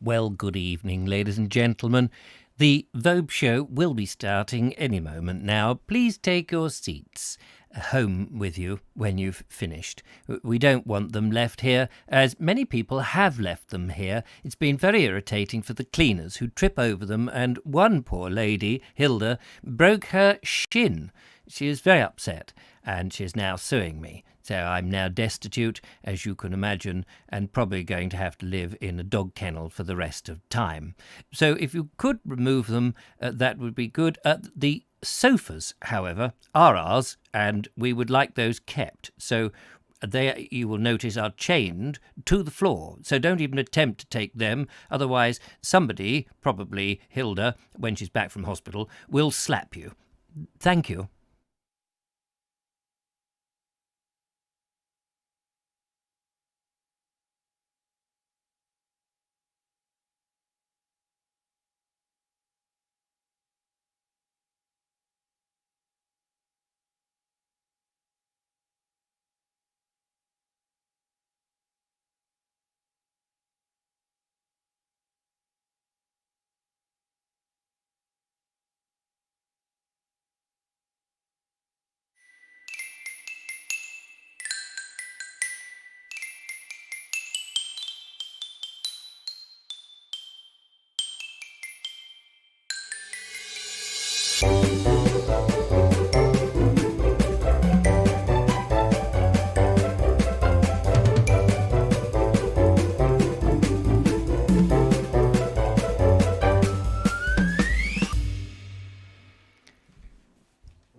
Well, good evening, ladies and gentlemen. The Vobes show will be starting any moment now. Please take your seats home with you when you've finished. We don't want them left here, as many people have left them here. It's been very irritating for the cleaners who trip over them, and one poor lady, Hilda, broke her shin. She is very upset, and she is now suing me. So I'm now destitute, as you can imagine, and probably going to have to live in a dog kennel for the rest of time. So if you could remove them, that would be good. The sofas, however, are ours, and we would like those kept. So they, you will notice, are chained to the floor. So don't even attempt to take them. Otherwise, somebody, probably Hilda, when she's back from hospital, will slap you. Thank you.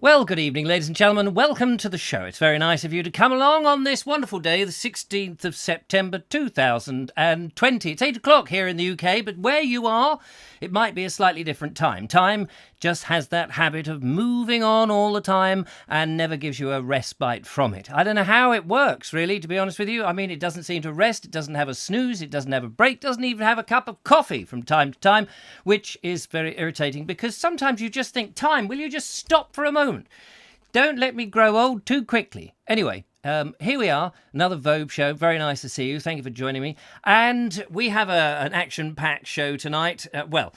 Well, good evening, ladies and gentlemen. Welcome to the show. It's very nice of you to come along on this wonderful day, the 16th of September 2020. It's 8 o'clock here in the UK, but where you are, it might be a slightly different time. Time just has that habit of moving on all the time and never gives you a respite from it. I don't know how it works, really, to be honest with you. I mean, it doesn't seem to rest. It doesn't have a snooze. It doesn't have a break. Doesn't even have a cup of coffee from time to time, which is very irritating because sometimes you just think, time, will you just stop for a moment? Don't let me grow old too quickly. Anyway, here we are, another Vobes show. Very nice to see you. Thank you for joining me. And we have an action-packed show tonight. Well,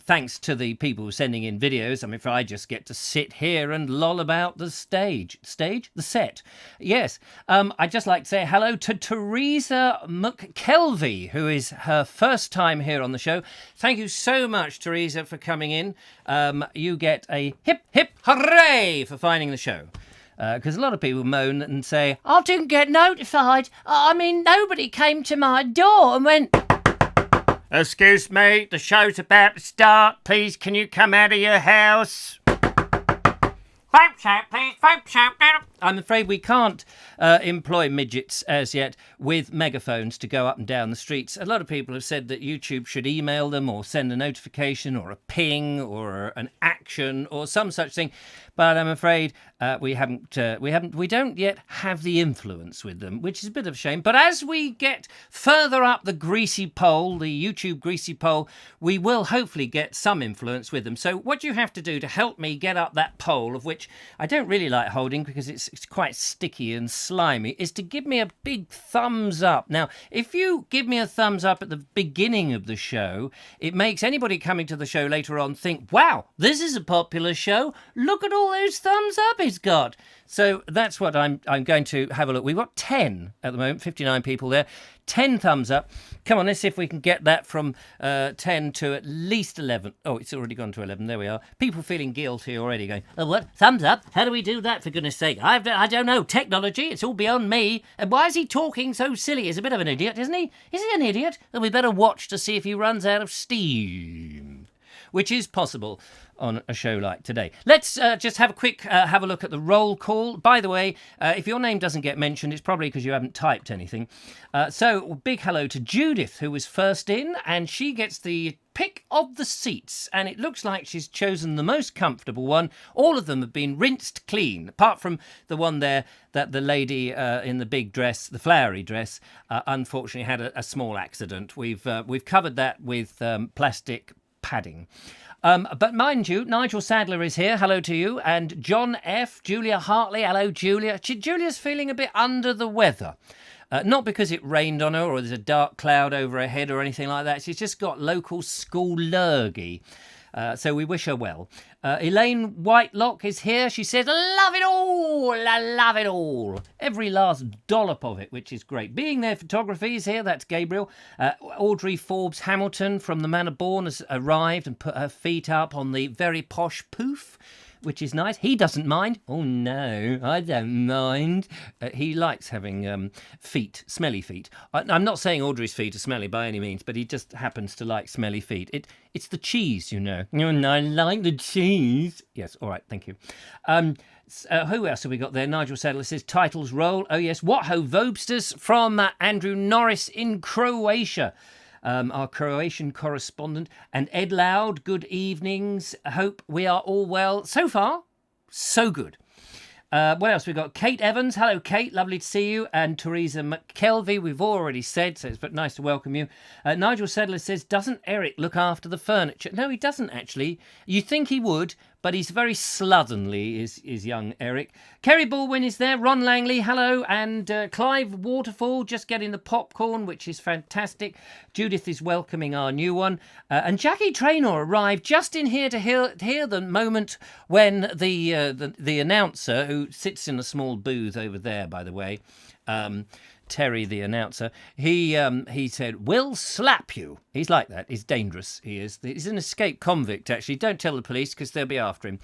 thanks to the people sending in videos. I mean, if I just get to sit here and loll about the stage. Stage? The set. Yes. I'd just like to say hello to Teresa McKelvey, who is her first time here on the show. Thank you so much, Teresa, for coming in. You get a hip, hip, hooray for finding the show. Because a lot of people moan and say, I didn't get notified. I mean, nobody came to my door and went, excuse me, the show's about to start. Please, can you come out of your house? Vobes out, please. Vobes out. I'm afraid we can't employ midgets as yet with megaphones to go up and down the streets. A lot of people have said that YouTube should email them or send a notification or a ping or an action or some such thing. But I'm afraid we don't yet have the influence with them, which is a bit of a shame. But as we get further up the greasy pole, the YouTube greasy pole, we will hopefully get some influence with them. So what you have to do to help me get up that pole, of which I don't really like holding because it's quite sticky and slimy, is to give me a big thumbs up. Now, if you give me a thumbs up at the beginning of the show, it makes anybody coming to the show later on think, wow, this is a popular show. Look at all those thumbs up it's got. So that's what I'm going to have a look. We've got 10 at the moment, 59 people there. 10 thumbs up. Come on, let's see if we can get that from 10 to at least 11. Oh, it's already gone to 11. There we are. People feeling guilty already going, oh, what? Thumbs up? How do we do that, for goodness sake? I don't know. Technology, it's all beyond me. And why is he talking so silly? He's a bit of an idiot, isn't he? Is he an idiot? Then we better watch to see if he runs out of steam, which is possible on a show like today. Let's just have a quick have a look at the roll call. By the way, if your name doesn't get mentioned, it's probably because you haven't typed anything. So big hello to Judith, who was first in, and she gets the pick of the seats, and it looks like she's chosen the most comfortable one. All of them have been rinsed clean, apart from the one there that the lady in the big dress, the flowery dress, unfortunately had a small accident. We've covered that with plastic padding. But mind you, Nigel Sadler is here. Hello to you. And John F., Julia Hartley. Hello, Julia. Julia's feeling a bit under the weather. Not because it rained on her or there's a dark cloud over her head or anything like that. She's just got local school lurgy. So we wish her well. Elaine Whitelock is here. She says, I love it all. I love it all. Every last dollop of it, which is great. Being There Photography is here. That's Gabriel. Audrey Forbes Hamilton from the Manor Born has arrived and put her feet up on the very posh poof, which is nice. He doesn't mind. Oh, no, I don't mind. He likes having feet, smelly feet. I'm not saying Audrey's feet are smelly by any means, but he just happens to like smelly feet. It's the cheese, you know. And I like the cheese. Yes, all right, thank you. Who else have we got there? Nigel Sadler says, titles roll. Oh, yes. What ho, Vobsters from Andrew Norris in Croatia. Our Croatian correspondent, and Ed Loud, good evenings. Hope we are all well. So far, so good. What else we got? Kate Evans. Hello, Kate. Lovely to see you. And Teresa McKelvey, we've already said, so it's but nice to welcome you. Nigel Sedler says, doesn't Eric look after the furniture? No, he doesn't, actually. You think he would, but he's very slovenly, is young Eric. Kerry Baldwin is there. Ron Langley, hello. And Clive Waterfall, just getting the popcorn, which is fantastic. Judith is welcoming our new one. And Jackie Traynor arrived just in here to hear the moment when the announcer, who sits in a small booth over there, by the way, Terry, the announcer, he said, "We'll slap you." He's like that. He's dangerous. He is. He's an escaped convict, actually. Don't tell the police because they'll be after him.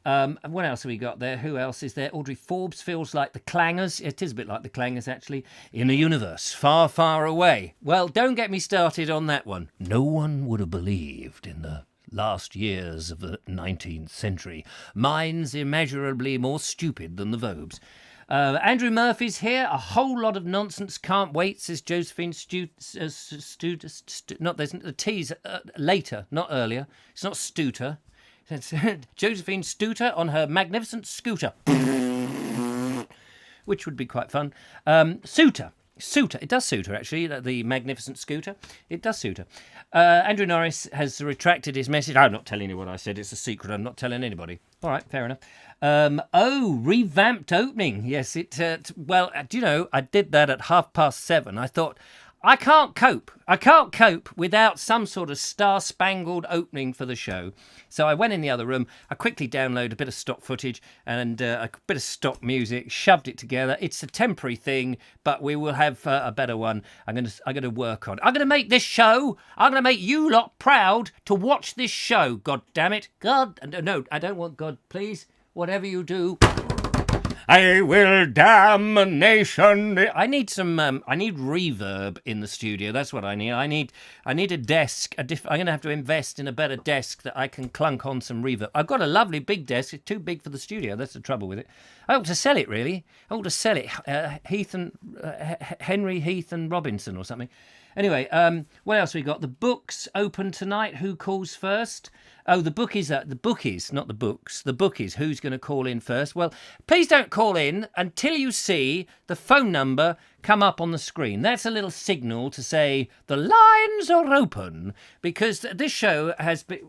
What else have we got there? Who else is there? Audrey Forbes feels like the Clangers. It is a bit like the Clangers, actually. In a universe far, far away. Well, don't get me started on that one. No one would have believed in the last years of the 19th century. Minds immeasurably more stupid than the Vobes. Andrew Murphy's here. A whole lot of nonsense. Can't wait, says Josephine not there's the T's later, not earlier. It's not Stuter. It's Josephine Stuter on her magnificent scooter, which would be quite fun. Suitor. It does suit her, actually, the magnificent scooter. It does suit her. Andrew Norris has retracted his message. I'm not telling you what I said. It's a secret. I'm not telling anybody. All right, fair enough. Revamped opening. Yes, well, do you know, I did that at 7:30. I thought, I can't cope without some sort of star-spangled opening for the show. So I went in the other room. I quickly downloaded a bit of stock footage and a bit of stock music, shoved it together. It's a temporary thing, but we will have a better one. I'm going to work on. I'm going to make this show. I'm going to make you lot proud to watch this show. God damn it. God, no, I don't want God, please. Whatever you do, I will damnation. I need reverb in the studio. That's what I need. I need a desk. I'm going to have to invest in a better desk that I can clunk on some reverb. I've got a lovely big desk. It's too big for the studio. That's the trouble with it. I ought to sell it, really. I ought to sell it. Henry Heath and Robinson or something. Anyway, what else we got? The books open tonight. Who calls first? Oh, the bookies, not the books. The bookies. Who's going to call in first? Well, please don't call in until you see the phone number come up on the screen. That's a little signal to say the lines are open, because this show has been...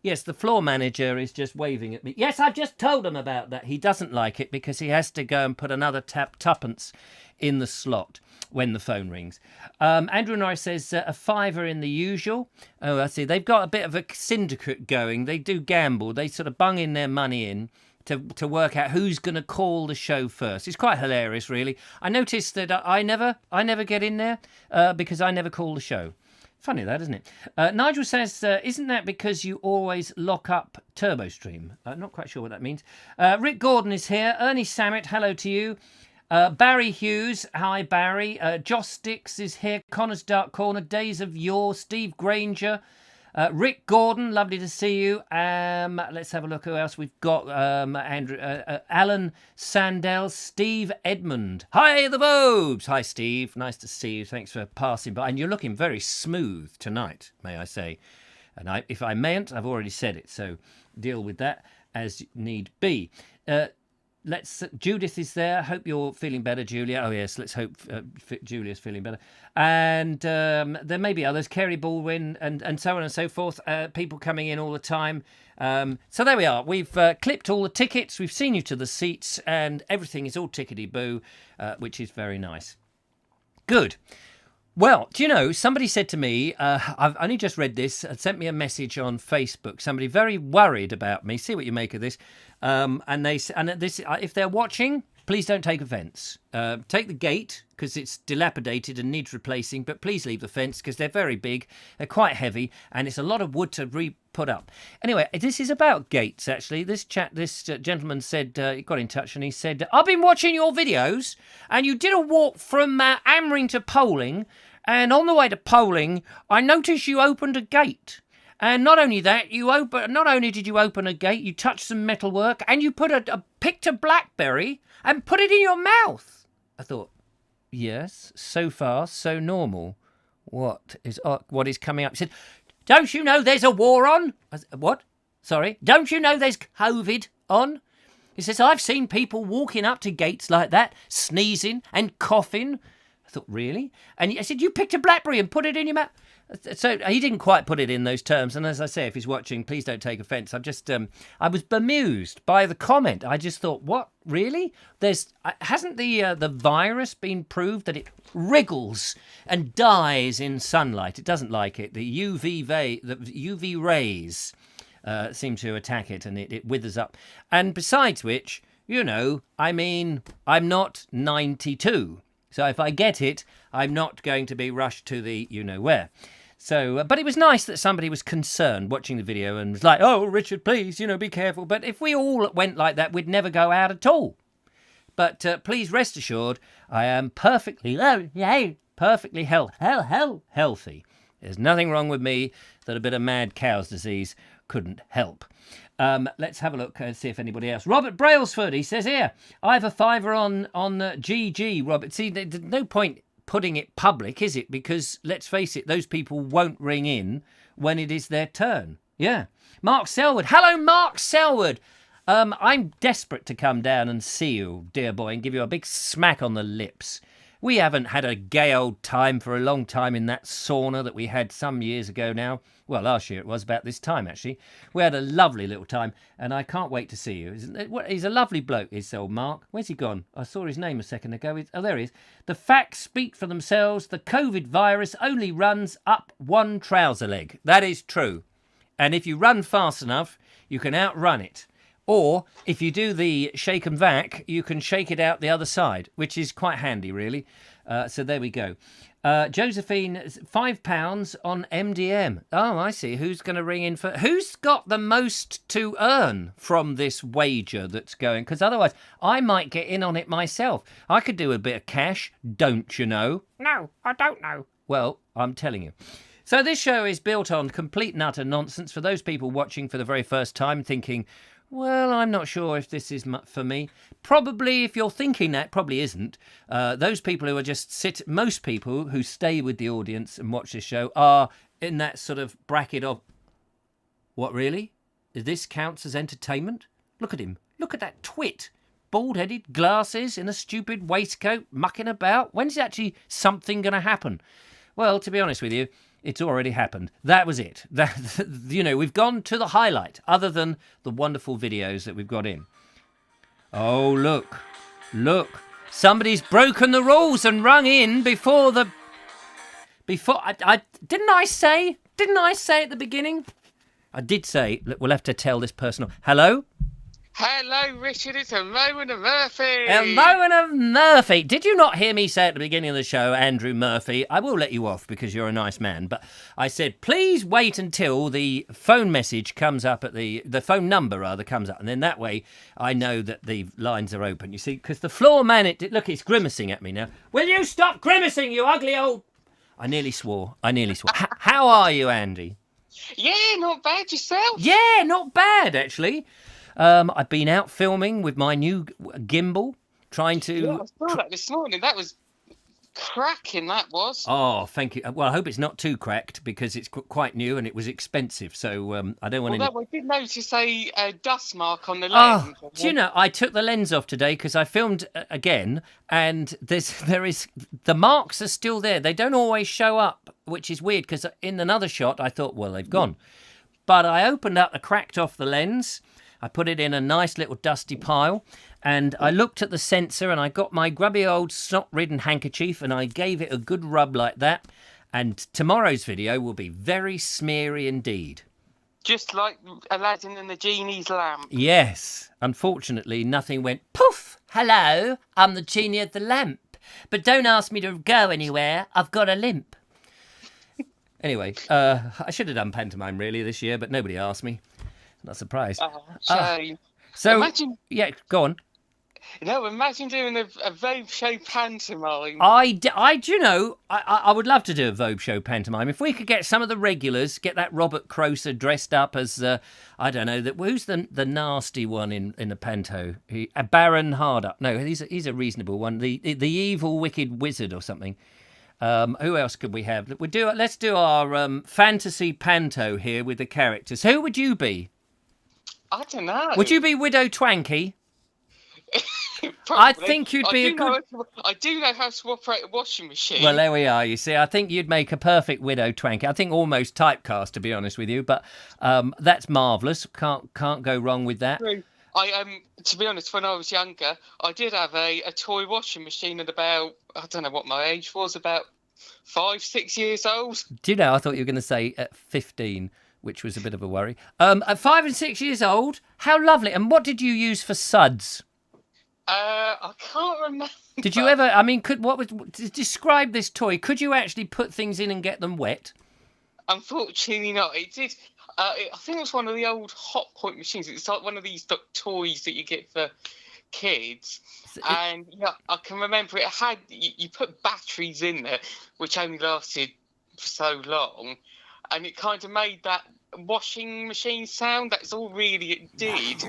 Yes, the floor manager is just waving at me. Yes, I've just told him about that. He doesn't like it because he has to go and put another tuppence in the slot when the phone rings. Andrew Norris says a £5 in the usual. Oh, I see. They've got a bit of a syndicate going. They do gamble. They sort of bung in their money in to work out who's going to call the show first. It's quite hilarious, really. I noticed that I never get in there because I never call the show. Funny that, isn't it? Nigel says, isn't that because you always lock up TurboStream? I'm not quite sure what that means. Rick Gordon is here. Ernie Samet, hello to you. Barry Hughes, hi Barry. Joss Sticks is here. Connor's Dark Corner, Days of Yore. Steve Granger. Rick Gordon, lovely to see you. Let's have a look who else we've got. Alan Sandell, Steve Edmund. Hi, the Vobes. Hi, Steve. Nice to see you. Thanks for passing by. And you're looking very smooth tonight, may I say. And if I mayn't, I've already said it. So deal with that as need be. Judith is there. Hope you're feeling better, Julia. Oh, yes, let's hope Julia's feeling better. And there may be others, Kerry Baldwin and so on and so forth. People coming in all the time. So there we are. We've clipped all the tickets. We've seen you to the seats and everything is all tickety-boo, which is very nice. Good. Well, do you know, somebody said to me, I've only just read this, sent me a message on Facebook, somebody very worried about me, see what you make of this, if they're watching, please don't take offence. Take the gate, because it's dilapidated and needs replacing, but please leave the fence, because they're very big, they're quite heavy, and it's a lot of wood to put up. Anyway, this is about gates, actually. This gentleman said, he got in touch, and he said, I've been watching your videos, and you did a walk from Amring to Poling, and on the way to Poling, I noticed you opened a gate. And not only that, not only did you open a gate, you touched some metalwork, and you picked a blackberry and put it in your mouth. I thought, yes, so far, so normal. What is coming up? He said, don't you know there's a war on? I said, what? Sorry? Don't you know there's COVID on? He says, I've seen people walking up to gates like that, sneezing and coughing. I thought, really? And I said, you picked a blackberry and put it in your mouth? So he didn't quite put it in those terms. And as I say, if he's watching, please don't take offence. I was bemused by the comment. I just thought, what? Really? Hasn't the virus been proved that it wriggles and dies in sunlight? It doesn't like it. The UV rays seem to attack it, and it withers up. And besides which, I'm not 92. So if I get it, I'm not going to be rushed to the you-know-where. So, but it was nice that somebody was concerned watching the video and was like, oh, Richard, please, be careful. But if we all went like that, we'd never go out at all. But please rest assured, I am perfectly healthy. There's nothing wrong with me that a bit of mad cow's disease couldn't help. Let's have a look and see if anybody else. Robert Brailsford, he says here, I have a fiver on GG, Robert. See, there's no point putting it public, is it? Because, let's face it, those people won't ring in when it is their turn. Yeah. Mark Selwood. Hello, Mark Selwood. I'm desperate to come down and see you, dear boy, and give you a big smack on the lips. We haven't had a gay old time for a long time in that sauna that we had some years ago now. Well, last year it was about this time, actually. We had a lovely little time, and I can't wait to see you. He's a lovely bloke, is old Mark. Where's he gone? I saw his name a second ago. Oh, there he is. The facts speak for themselves. The COVID virus only runs up one trouser leg. That is true. And if you run fast enough, you can outrun it. Or, if you do the shake and vac, you can shake it out the other side, which is quite handy, really. So there we go. Josephine, £5 on MDM. Oh, I see. Who's going to ring in for... Who's got the most to earn from this wager that's going? Because otherwise, I might get in on it myself. I could do a bit of cash, don't you know? No, I don't know. Well, I'm telling you. So this show is built on complete and utter nonsense for those people watching for the very first time thinking... Well, I'm not sure if this is for me. Probably, if you're thinking that, probably isn't. Those people who are just most people who stay with the audience and watch this show are in that sort of bracket of, what, really? This counts as entertainment? Look at him. Look at that twit. Bald-headed, glasses, in a stupid waistcoat, mucking about. When's actually something going to happen? Well, to be honest with you, it's already happened. That was it. We've gone to the highlight, other than the wonderful videos that we've got in. Oh, look. Somebody's broken the rules and rung in before didn't I say at the beginning? I did say, look, we'll have to tell this person. Hello? Hello, Richard. It's Rowan of Murphy. Rowan of Murphy. Did you not hear me say at the beginning of the show, Andrew Murphy? I will let you off because you're a nice man. But I said, please wait until the phone message comes up at the phone number rather comes up. And then that way I know that the lines are open. You see, because the floor man, look, it's grimacing at me now. Will you stop grimacing, you ugly old... I nearly swore. How are you, Andy? Yeah, not bad. Yourself? Yeah, not bad, actually. I've been out filming with my new gimbal, trying to... Yeah, I saw that this morning. That was cracking, that was. Oh, thank you. Well, I hope it's not too cracked, because it's quite new and it was expensive, so I don't want I did notice a dust mark on the lens. Oh, do you know, I took the lens off today because I filmed again, and the marks are still there. They don't always show up, which is weird, because in another shot, I thought, well, they've gone. But I opened up, I cracked off the lens... I put it in a nice little dusty pile, And I looked at the sensor and I got my grubby old snot-ridden handkerchief and I gave it a good rub like that. And tomorrow's video will be very smeary indeed. Just like Aladdin and the genie's lamp. Yes. Unfortunately, nothing went poof. Hello, I'm the genie of the lamp. But don't ask me to go anywhere. I've got a limp. Anyway, I should have done pantomime really this year, but nobody asked me. Not surprised. So, imagine, yeah, go on. No, imagine doing a Vogue show pantomime. I would love to do a Vogue show pantomime. If we could get some of the regulars, get that Robert Croser dressed up as, I don't know, who's the nasty one in the panto? Baron Hardup. No, he's a reasonable one. The evil, wicked wizard or something. Who else could we have? Let's do our fantasy panto here with the characters. Who would you be? I don't know. Would you be Widow Twanky? I think you'd be I do know how to operate a washing machine. Well, there we are. You see, I think you'd make a perfect Widow Twanky. I think almost typecast, to be honest with you. But that's marvellous. Can't go wrong with that. To be honest, when I was younger, I did have a toy washing machine at about, I don't know what my age was, about 5-6 years old. Do you know, I thought you were going to say at 15, which was a bit of a worry. At 5 and 6 years old, how lovely. And what did you use for suds? I can't remember. Did you ever, describe this toy. Could you actually put things in and get them wet? Unfortunately not. It did. I think it was one of the old Hot Point machines. It's like one of these toys that you get for kids. And yeah, I can remember it had, you put batteries in there, which only lasted for so long. And it kind of made that washing machine sound. That's all really it did.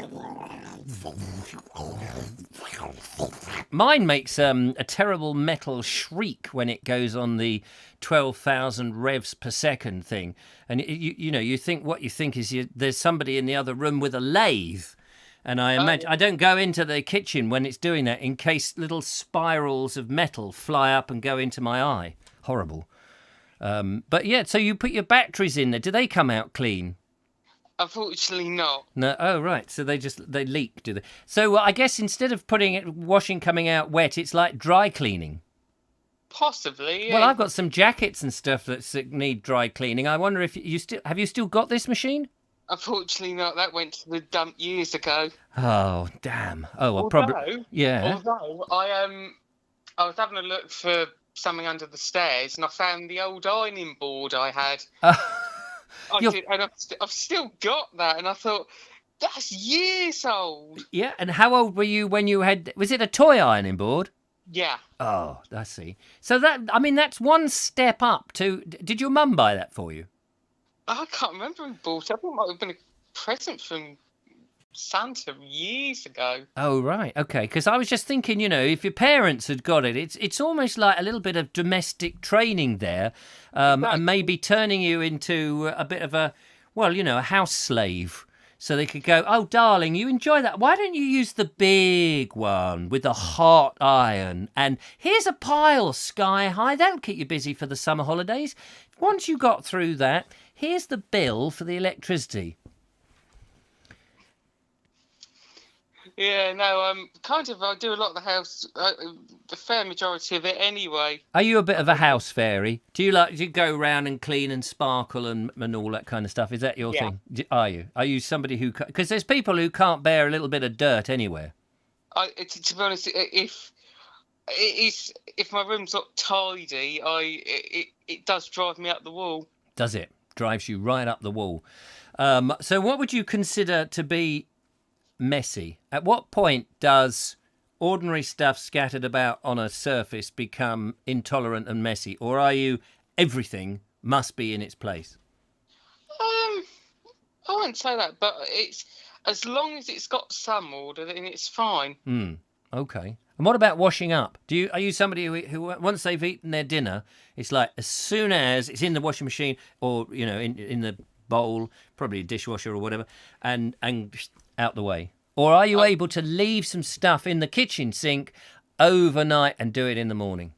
Mine makes a terrible metal shriek when it goes on the 12,000 revs per second thing. And you think what you think is there's somebody in the other room with a lathe. And I imagine I don't go into the kitchen when it's doing that in case little spirals of metal fly up and go into my eye. Horrible. But yeah, so you put your batteries in there. Do they come out clean? Unfortunately not. No. Oh, right. So they leak, do they? So I guess instead of washing coming out wet, it's like dry cleaning. Possibly. Yeah. Well, I've got some jackets and stuff that need dry cleaning. I wonder if you still got this machine? Unfortunately not. That went to the dump years ago. Oh, damn. Oh, well, probably. Yeah. Although I was having a look for something under the stairs, and I found the old ironing board I had. And I've still got that, and I thought, that's years old. Yeah, and how old were you when you had... Was it a toy ironing board? Yeah. Oh, I see. So that's one step up to... Did your mum buy that for you? I can't remember who bought it. I think it might have been a present from Santa years ago. Oh, right. Okay. Because I was just thinking, if your parents had got it, it's almost like a little bit of domestic training there, and maybe turning you into a bit of a house slave. So they could go, oh, darling, you enjoy that. Why don't you use the big one with the hot iron? And here's a pile sky high. That'll keep you busy for the summer holidays. Once you got through that, here's the bill for the electricity. Yeah, no, I do a lot of the house, the fair majority of it anyway. Are you a bit of a house fairy? Do you go around and clean and sparkle and all that kind of stuff? Is that your thing? Are you? Are you somebody who... Because there's people who can't bear a little bit of dirt anywhere. To be honest, if my room's not tidy, it does drive me up the wall. Does it? Drives you right up the wall. So what would you consider to be messy? At what point does ordinary stuff scattered about on a surface become intolerant and messy? Or are you everything must be in its place? I wouldn't say that, but it's as long as it's got some order, then it's fine. Okay. And what about washing up? Are you somebody who once they've eaten their dinner, it's like as soon as it's in the washing machine or in the bowl, probably a dishwasher or whatever, and out the way? Or are you able to leave some stuff in the kitchen sink overnight and do it in the morning?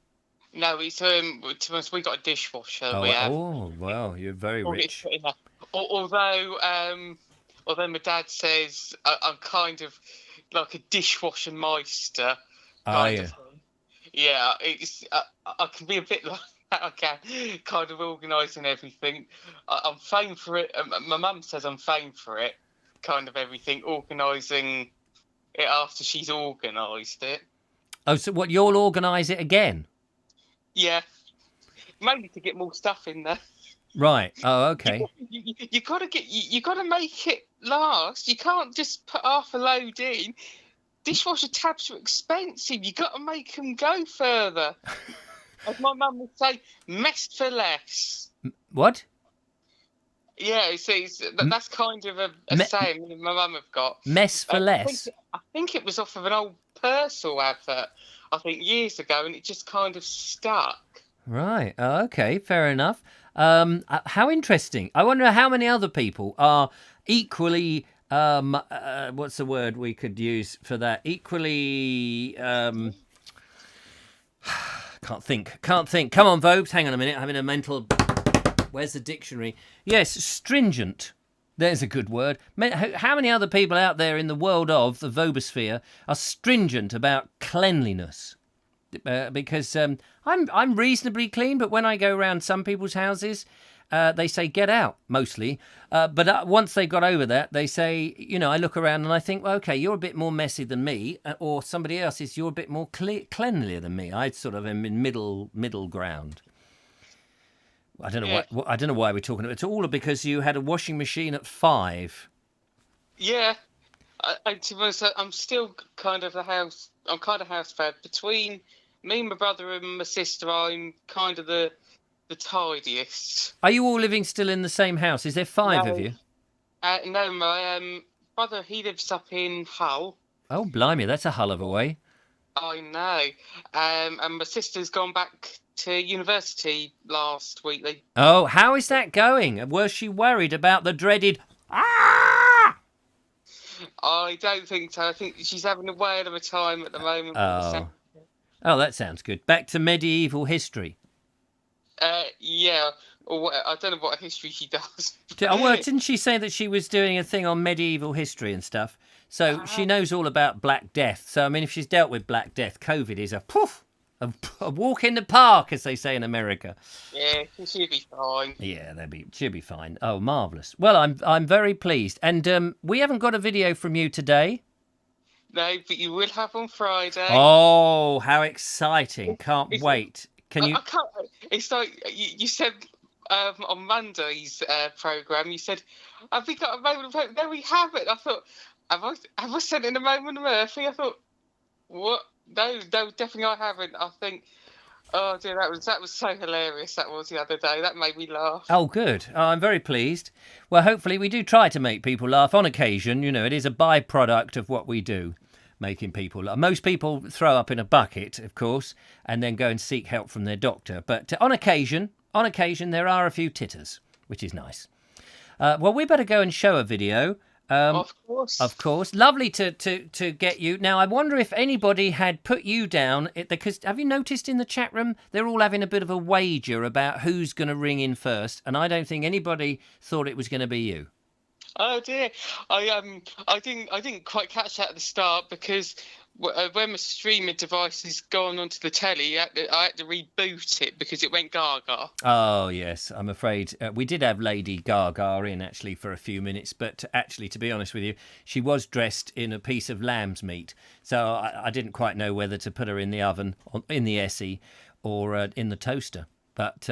No, it's to be honest, we got a dishwasher. Oh, wow, you're very rich. Although my dad says I'm kind of like a dishwasher meister Oh, kind yeah. of thing. Yeah, it's I can be a bit like that. I can kind of organising everything. I'm famed for it. My mum says I'm famed for it. Kind of everything, organising it after she's organised it. Oh, so what, you'll organise it again? Yeah, mainly to get more stuff in there. Right. Oh, okay. You gotta you gotta make it last. You can't just put half a load in. Dishwasher tabs are expensive. You got to make them go further. As my mum would say, mess for less. What? Yeah, that's kind of a saying me and my mum have got. Mess for less? I think it was off of an old Purcell advert, I think years ago, and it just kind of stuck. Right. Oh, okay. Fair enough. How interesting. I wonder how many other people are equally... what's the word we could use for that? Equally, can't think. Come on, Vobes, hang on a minute. I'm having a mental. Where's the dictionary? Yes, stringent. There's a good word. How many other people out there in the world of the Vobosphere are stringent about cleanliness? Because I'm reasonably clean, but when I go around some people's houses, they say get out mostly. But once they got over that, they say, I look around and I think, well, okay, you're a bit more messy than me, or somebody else is, you're a bit more cleanlier than me. I sort of am in middle ground. I don't know I don't know why we're talking about it. It's all because you had a washing machine at 5. Yeah, to be honest, I'm still kind of house fed. Between me and my brother and my sister, I'm kind of the tidiest. Are you all living still in the same house? Is there 5 of you? No, my brother, he lives up in Hull. Oh, blimey, that's a hull of a way. I know. And my sister's gone back to university last week. Oh, how is that going? Was she worried about the dreaded... Ah! I don't think so. I think she's having a whale of a time at the moment. Oh, that sounds good. Back to medieval history. Yeah. Or I don't know what history she does. Well, didn't she say that she was doing a thing on medieval history and stuff? So she knows all about Black Death. So, I mean, if she's dealt with Black Death, COVID is a walk in the park, as they say in America. Yeah, she'll be fine. Yeah, she'll be fine. Oh, marvellous. Well, I'm very pleased. And we haven't got a video from you today. No, but you will have on Friday. Oh, how exciting. Can't wait. Can you... I can't... It's like you said... on Monday's programme, you said, have we got a moment of hope? No, we haven't. I thought, have I sent in a moment of Murphy? I thought, what? No, definitely I haven't. I think, oh dear, that was so hilarious. That was the other day. That made me laugh. Oh, good. Oh, I'm very pleased. Well, hopefully we do try to make people laugh on occasion. It is a byproduct of what we do, making people laugh. Most people throw up in a bucket, of course, and then go and seek help from their doctor. But on occasion, there are a few titters, which is nice. Well, we better go and show a video. Of course. Of course. Lovely to get you. Now, I wonder if anybody had put you down, because have you noticed in the chat room, they're all having a bit of a wager about who's going to ring in first, and I don't think anybody thought it was going to be you. Oh dear, I didn't quite catch that at the start because when my streaming device has gone onto the telly, I had to reboot it because it went gaga. Oh yes, I'm afraid we did have Lady Gaga in actually for a few minutes, but actually, to be honest with you, she was dressed in a piece of lamb's meat, so I didn't quite know whether to put her in the oven, in the Essie, or in the toaster, but.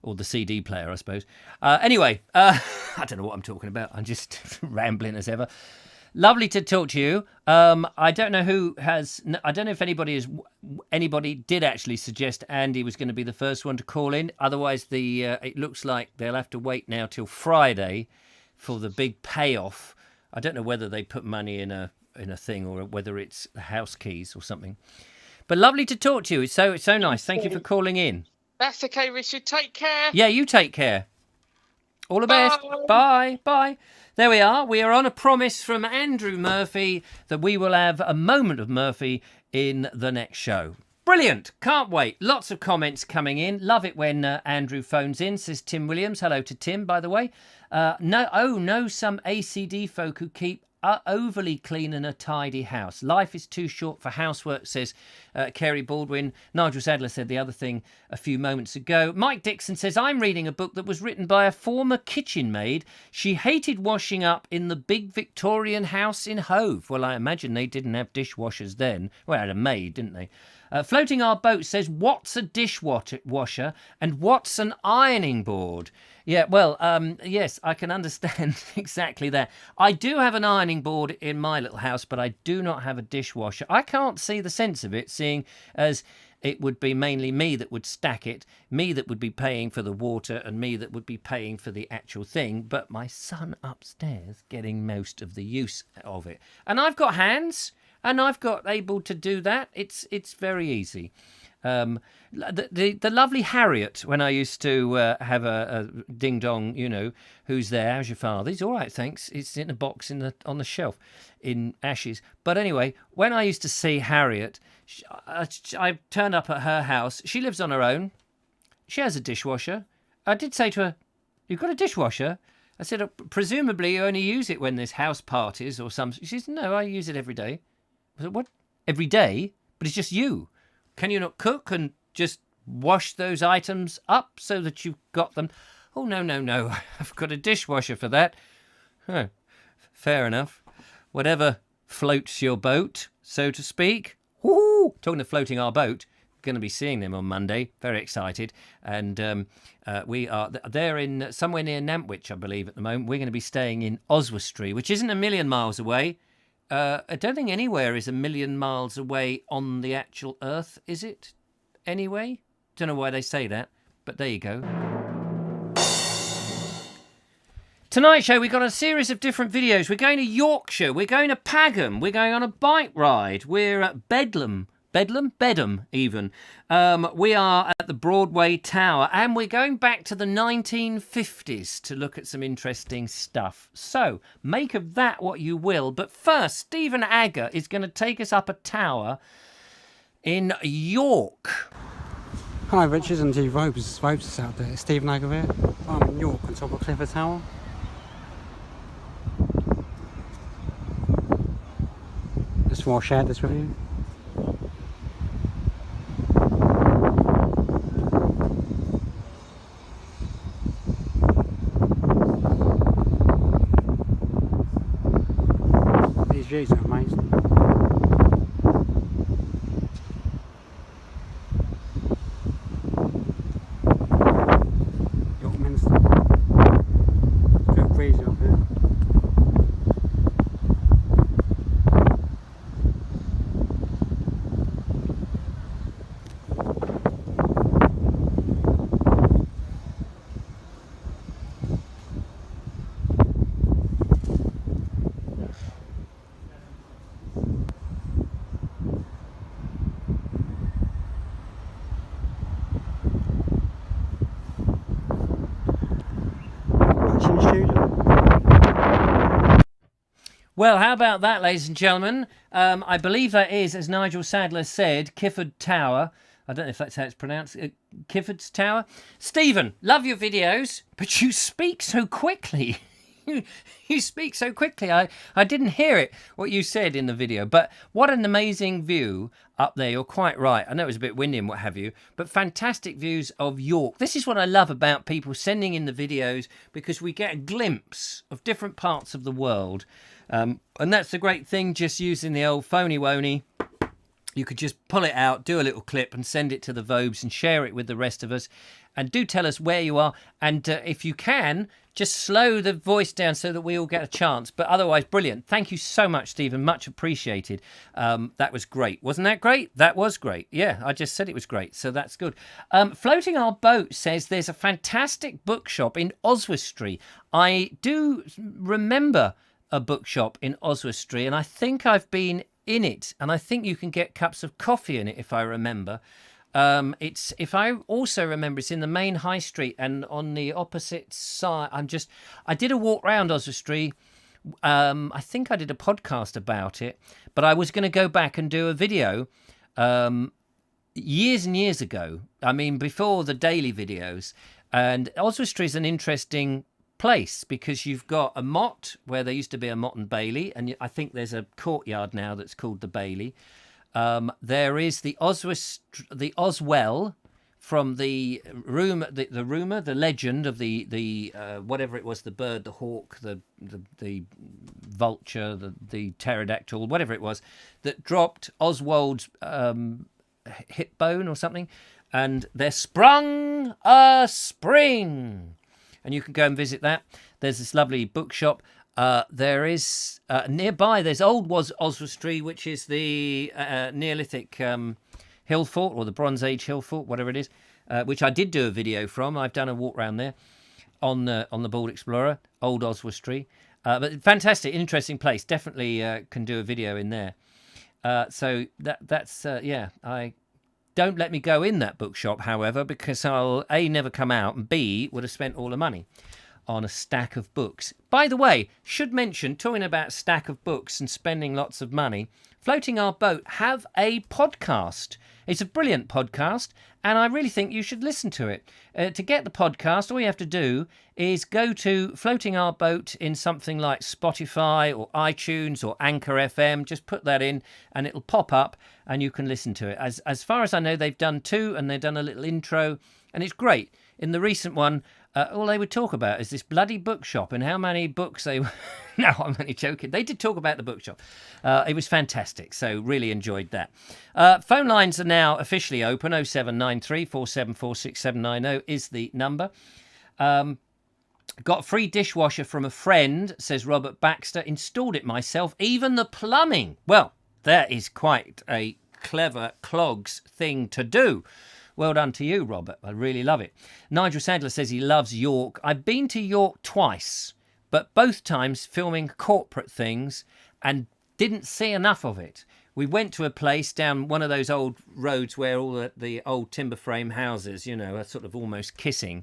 Or the CD player, I suppose. Anyway, I don't know what I'm talking about. I'm just rambling as ever. Lovely to talk to you. I don't know who has. I don't know if anybody did actually suggest Andy was going to be the first one to call in. Otherwise, it looks like they'll have to wait now till Friday for the big payoff. I don't know whether they put money in a thing or whether it's house keys or something. But lovely to talk to you. It's so nice. Thank you for calling in. That's okay, Richard. Take care. Yeah, you take care. All the best. Bye. Bye. There we are. We are on a promise from Andrew Murphy that we will have a moment of Murphy in the next show. Brilliant. Can't wait. Lots of comments coming in. Love it when Andrew phones in, says Tim Williams. Hello to Tim, by the way. No, some ACD folk who keep overly clean and a tidy house. Life is too short for housework, says Kerry Baldwin. Nigel Sadler said the other thing a few moments ago. Mike Dixon says, I'm reading a book that was written by a former kitchen maid. She hated washing up in the big Victorian house in Hove. Well, I imagine they didn't have dishwashers then. Well, they had a maid, didn't they? Floating Our Boat says, what's a dishwasher and what's an ironing board? Yeah, well, yes, I can understand exactly that. I do have an ironing board in my little house, but I do not have a dishwasher. I can't see the sense of it, seeing as it would be mainly me that would stack it, me that would be paying for the water, and me that would be paying for the actual thing, but my son upstairs getting most of the use of it. And I've got hands, and I've got able to do that. It's very easy. The lovely Harriet, when I used to have a ding dong, you know, who's there? How's your father? He's all right, thanks. It's in a box on the shelf in Ashes. But anyway, when I used to see Harriet, I turned up at her house. She lives on her own. She has a dishwasher. I did say to her, "You've got a dishwasher?" I said, "Presumably you only use it when there's house parties or something." She says, "No, I use it every day." I said, "What? Every day? But it's just you. Can you not cook and just wash those items up so that you've got them?" "Oh, no. I've got a dishwasher for that." Huh. Fair enough. Whatever floats your boat, so to speak. Woo! Talking of floating our boat, going to be seeing them on Monday. Very excited. And they're in somewhere near Nantwich, I believe, at the moment. We're going to be staying in Oswestry, which isn't a million miles away. I don't think anywhere is a million miles away on the actual Earth, is it? Anyway? Don't know why they say that, but there you go. Tonight's show, we've got a series of different videos. We're going to Yorkshire, we're going to Pagan, we're going on a bike ride, we're at Bedlam even. We are at the Broadway Tower, and we're going back to the 1950s to look at some interesting stuff. So, make of that what you will. But first, Stephen Agger is going to take us up a tower in York. Hi, Richard and Vobes. Vobes is out there. Stephen Agger here. I'm in York on top of Clifford Tower. Just want to share this with you. These views are amazing. York Minster. Good breeze up here. Well, how about that, ladies and gentlemen? I believe that is, as Nigel Sadler said, Clifford Tower. I don't know if that's how it's pronounced. Clifford's Tower. Stephen, love your videos, but you speak so quickly. You speak so quickly. I didn't hear it, what you said in the video. But what an amazing view up there. You're quite right. I know it was a bit windy and what have you, but fantastic views of York. This is what I love about people sending in the videos, because we get a glimpse of different parts of the world. And that's the great thing, just using the old phony-wony. You could just pull it out, do a little clip and send it to the Vobes and share it with the rest of us. And do tell us where you are. And if you can, just slow the voice down so that we all get a chance. But otherwise, brilliant. Thank you so much, Stephen. Much appreciated. That was great. Wasn't that great? That was great. Yeah, I just said it was great. So that's good. Floating Our Boat says there's a fantastic bookshop in Oswestry. I do remember a bookshop in Oswestry, and I think I've been in it, and I think you can get cups of coffee in it if I remember. If I also remember, it's in the main high street, and on the opposite side. I did a walk round Oswestry. I think I did a podcast about it, but I was going to go back and do a video years and years ago. I mean, before the daily videos. And Oswestry is an interesting place because you've got a Mott where there used to be a Mott and Bailey, and I think there's a courtyard now that's called the Bailey. There is the Oswell from the rumor, the legend of the whatever it was, the bird, the hawk, the vulture, the pterodactyl, whatever it was, that dropped Oswald's hip bone or something, and there sprung a spring, and you can go and visit that. There's this lovely bookshop. There is nearby. There's Old Oswestry, which is the Neolithic hill fort or the Bronze Age hill fort, whatever it is, which I did do a video from. I've done a walk around there on the Bald Explorer, Old Oswestry. But fantastic, interesting place. Definitely can do a video in there. So that's I don't let me go in that bookshop, however, because I'll A, never come out, and B, would have spent all the money on a stack of books. By the way, should mention, talking about stack of books and spending lots of money, Floating Our Boat have a podcast. It's a brilliant podcast, and I really think you should listen to it. To get the podcast, all you have to do is go to Floating Our Boat in something like Spotify or iTunes or Anchor FM. Just put that in, and it'll pop up, and you can listen to it. As far as I know, they've done 2, and they've done a little intro, and it's great. In the recent one, all they would talk about is this bloody bookshop and how many books they were... No, I'm only joking. They did talk about the bookshop. It was fantastic, so really enjoyed that. Phone lines are now officially open. 0793 474 6790 is the number. Got a free dishwasher from a friend, says Robert Baxter. Installed it myself, even the plumbing. Well, that is quite a clever clogs thing to do. Well done to you, Robert. I really love it. Nigel Sandler says he loves York. I've been to York twice, but both times filming corporate things and didn't see enough of it. We went to a place down one of those old roads where all the old timber frame houses, are sort of almost kissing.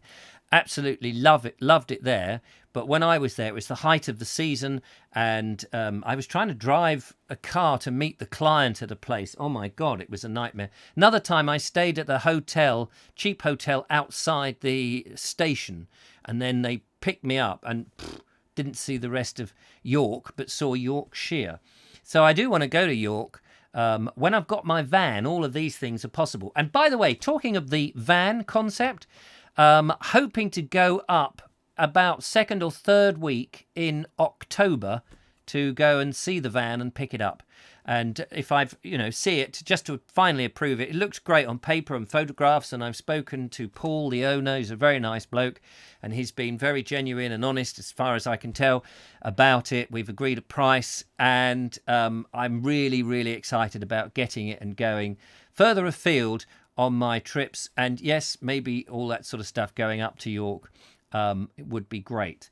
Absolutely loved it there. But when I was there, it was the height of the season, and I was trying to drive a car to meet the client at a place. Oh my God, it was a nightmare. Another time I stayed at the cheap hotel outside the station, and then they picked me up and didn't see the rest of York, but saw Yorkshire. So I do want to go to York. When I've got my van, all of these things are possible. And by the way, talking of the van concept, hoping to go up about second or third week in October to go and see the van and pick it up. And if I've, see it, just to finally approve it, it looks great on paper and photographs. And I've spoken to Paul, the owner. He's a very nice bloke, and he's been very genuine and honest, as far as I can tell, about it. We've agreed a price, and I'm really, really excited about getting it and going further afield on my trips. And yes, maybe all that sort of stuff going up to York. It would be great.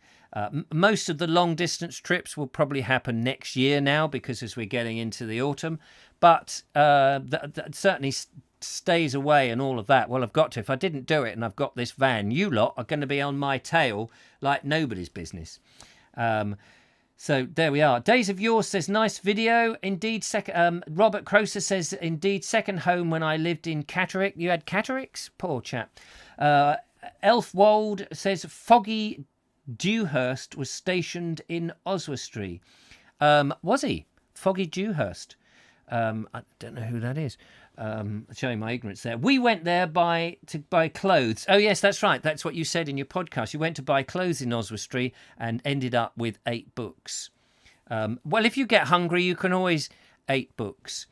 Most of the long distance trips will probably happen next year now, because as we're getting into the autumn, but that certainly stays away and all of that. Well, I've got to. If I didn't do it and I've got this van, you lot are going to be on my tail like nobody's business. So there we are. Days of Yore says, nice video. Indeed, Robert Croser says, indeed, second home when I lived in Catterick. You had Cattericks? Poor chap. Elfwold says, Foggy Dewhurst was stationed in Oswestry. Was he? Foggy Dewhurst. I don't know who that is. Showing my ignorance there. We went there to buy clothes. Oh, yes, that's right. That's what you said in your podcast. You went to buy clothes in Oswestry and ended up with 8 books. Well, if you get hungry, you can always 8 books.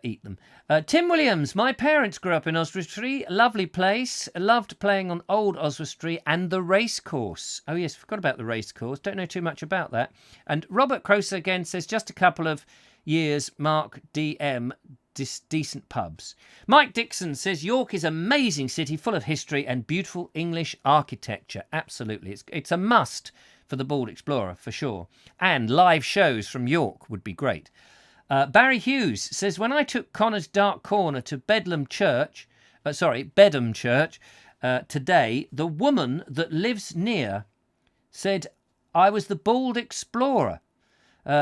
Eat them. Tim Williams, my parents grew up in Oswestry. Lovely place. Loved playing on Old Oswestry and the race course. Oh, yes, forgot about the race course. Don't know too much about that. And Robert Croser again says, just a couple of years, Mark DM, decent pubs. Mike Dixon says, York is an amazing city full of history and beautiful English architecture. Absolutely. It's a must for the Bald Explorer, for sure. And live shows from York would be great. Barry Hughes says, when I took Connor's Dark Corner to Bedlam Church, today, the woman that lives near said I was the Bald Explorer.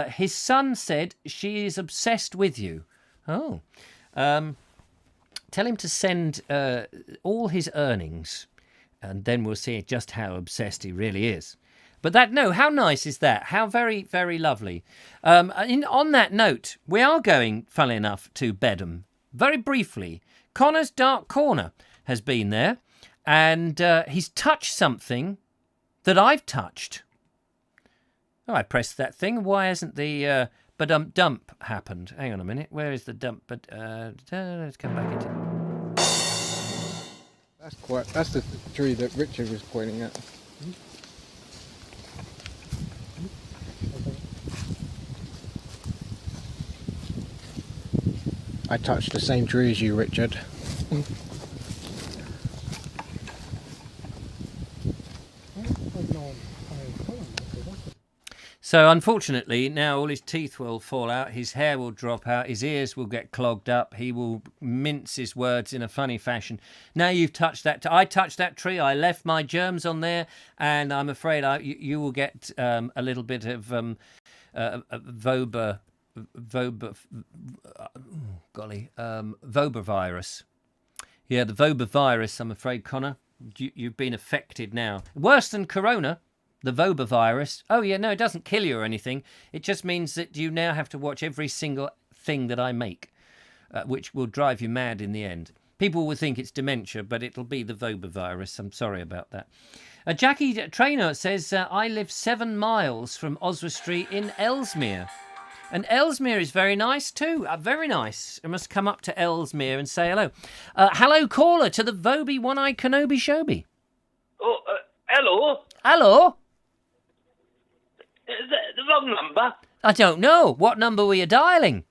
His son said she is obsessed with you. Oh. Tell him to send all his earnings, and then we'll see just how obsessed he really is. But how nice is that? How very, very lovely. On that note, we are going, funnily enough, to Bedham. Very briefly, Connor's Dark Corner has been there, and he's touched something that I've touched. Oh, I pressed that thing. Why hasn't the dump happened? Hang on a minute. Where is the dump? But let's come back into. That's the tree that Richard was pointing at. I touched the same tree as you, Richard. So unfortunately, now all his teeth will fall out, his hair will drop out, his ears will get clogged up, he will mince his words in a funny fashion. Now you've touched that. I touched that tree, I left my germs on there, and I'm afraid you will get a little bit of Vobes virus. Yeah, the Vobes virus, I'm afraid, Connor. You've been affected now. Worse than corona. The Vobes virus. Oh, yeah, no, it doesn't kill you or anything. It just means that you now have to watch every single thing that I make, which will drive you mad in the end. People will think it's dementia, but it'll be the Vobes virus. I'm sorry about that. Jackie Traynor says, I live 7 miles from Oswestry in Ellesmere. And Ellesmere is very nice too. Very nice. I must come up to Ellesmere and say hello. Hello, caller, to the Vobie One-Eye Kenobi Shobi. Oh, hello? Hello? Is that the wrong number? I don't know. What number were you dialing?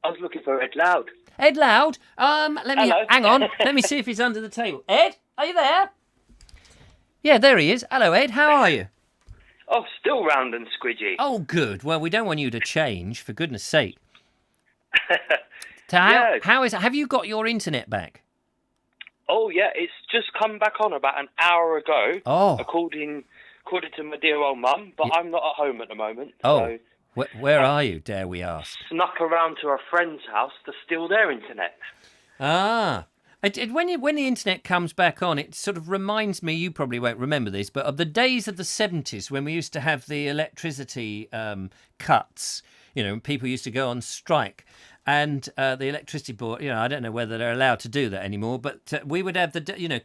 I was looking for Ed Loud. Ed Loud? Hang on. Let me see if he's under the table. Ed, are you there? Yeah, there he is. Hello, Ed. How are you? Oh, still round and squidgy. Oh, good. Well, we don't want you to change, for goodness sake. Have you got your internet back? Oh, yeah, it's just come back on about an hour ago. Oh. According to my dear old mum, but I'm not at home at the moment. Oh. So Where are you, dare we ask? snuck around to a friend's house to steal their internet. Ah. When the internet comes back on, it sort of reminds me, you probably won't remember this, but of the days of the 70s when we used to have the electricity cuts, people used to go on strike. And the electricity board, I don't know whether they're allowed to do that anymore, but we would have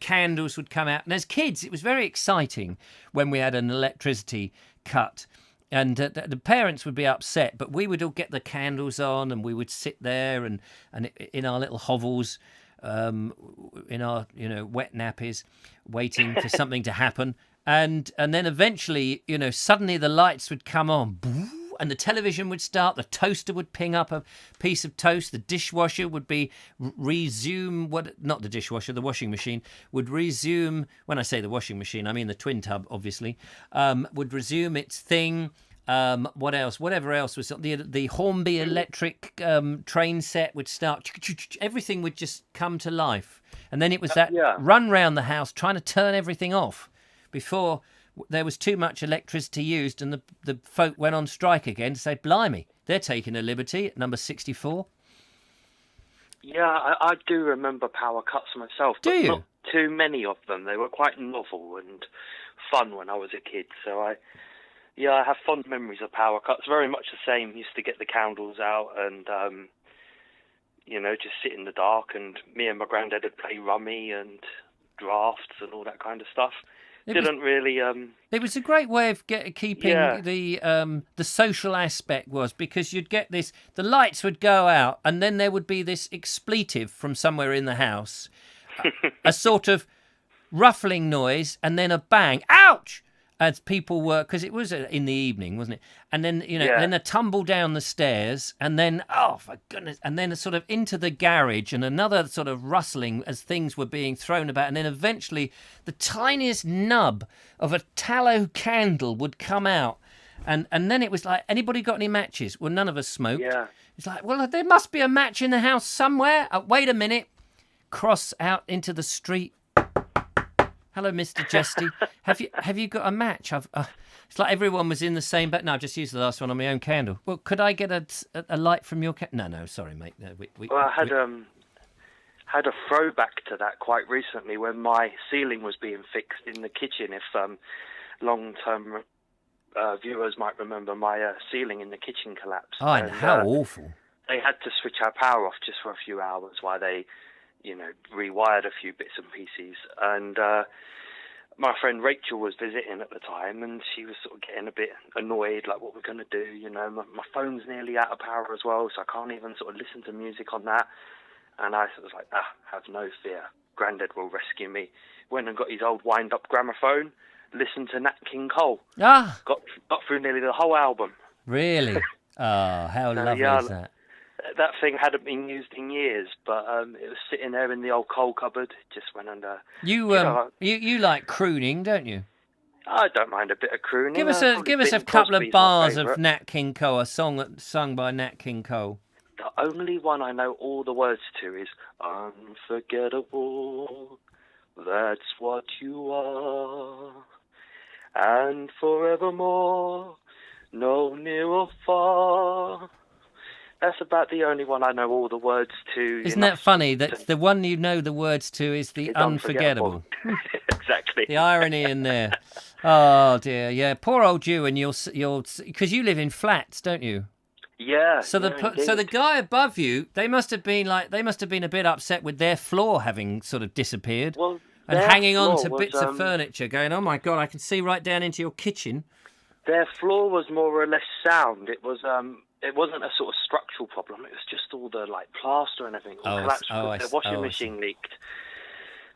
candles would come out. And as kids, it was very exciting when we had an electricity cut. And the parents would be upset, but we would all get the candles on and we would sit there and in our little hovels, in our, wet nappies, waiting for something to happen. And then eventually, suddenly the lights would come on. And the television would start, the toaster would ping up a piece of toast, the dishwasher would not the dishwasher, the washing machine would resume, when I say the washing machine, I mean the twin tub, obviously, would resume its thing. What else? Whatever else was, the Hornby electric train set would start, everything would just come to life. And then it was that run round the house trying to turn everything off before there was too much electricity used and the folk went on strike again to say, blimey, they're taking a liberty at number 64. Yeah, I do remember power cuts myself. Do you? Not too many of them. They were quite novel and fun when I was a kid. So I have fond memories of power cuts. Very much the same. Used to get the candles out and, just sit in the dark. And me and my granddad would play rummy and drafts and all that kind of stuff. It was a great way of keeping the social aspect was because you'd get this. The lights would go out, and then there would be this expletive from somewhere in the house, a sort of ruffling noise, and then a bang, ouch! As people were, because it was in the evening, wasn't it? And then then a tumble down the stairs, and then for goodness, and then a sort of into the garage, and another sort of rustling as things were being thrown about, and then eventually the tiniest nub of a tallow candle would come out, and then it was like, anybody got any matches? Well, none of us smoked. Yeah. It's like, well, there must be a match in the house somewhere. Wait a minute, cross out into the street. Hello, Mr. Jesty. Have you got a match? It's like everyone was in the same bed. No, I've just used the last one on my own candle. Well, could I get a light from your candle? No, sorry, mate. No, I had a throwback to that quite recently when my ceiling was being fixed in the kitchen. If long-term viewers might remember my ceiling in the kitchen collapsed. Oh, and how awful. They had to switch our power off just for a few hours while they, rewired a few bits and pieces. And my friend Rachel was visiting at the time, and she was sort of getting a bit annoyed, like, what we're going to do, my phone's nearly out of power as well, so I can't even sort of listen to music on that. And I was like, have no fear, Grandad will rescue me. Went and got his old wind-up gramophone, listened to Nat King Cole. Got through nearly the whole album. Really? Oh, how lovely is that? That thing hadn't been used in years, but it was sitting there in the old coal cupboard. Just went under. You like crooning, don't you? I don't mind a bit of crooning. Give us a couple of bars of Nat King Cole, a song sung by Nat King Cole. The only one I know all the words to is "Unforgettable, that's what you are, and forevermore, no near or far." That's about the only one I know all the words to. Isn't that funny? That's the one you know the words to is the Unforgettable. Exactly. The irony in there. Oh dear, yeah. Poor old you, and you'll because you live in flats, don't you? Yeah. So the guy above you, they must have been a bit upset with their floor having sort of disappeared, and hanging on to bits of furniture, going, "Oh my God, I can see right down into your kitchen." Their floor was more or less sound. It was It wasn't a sort of structural problem. It was just all the plaster and everything all collapsed because the washing machine leaked.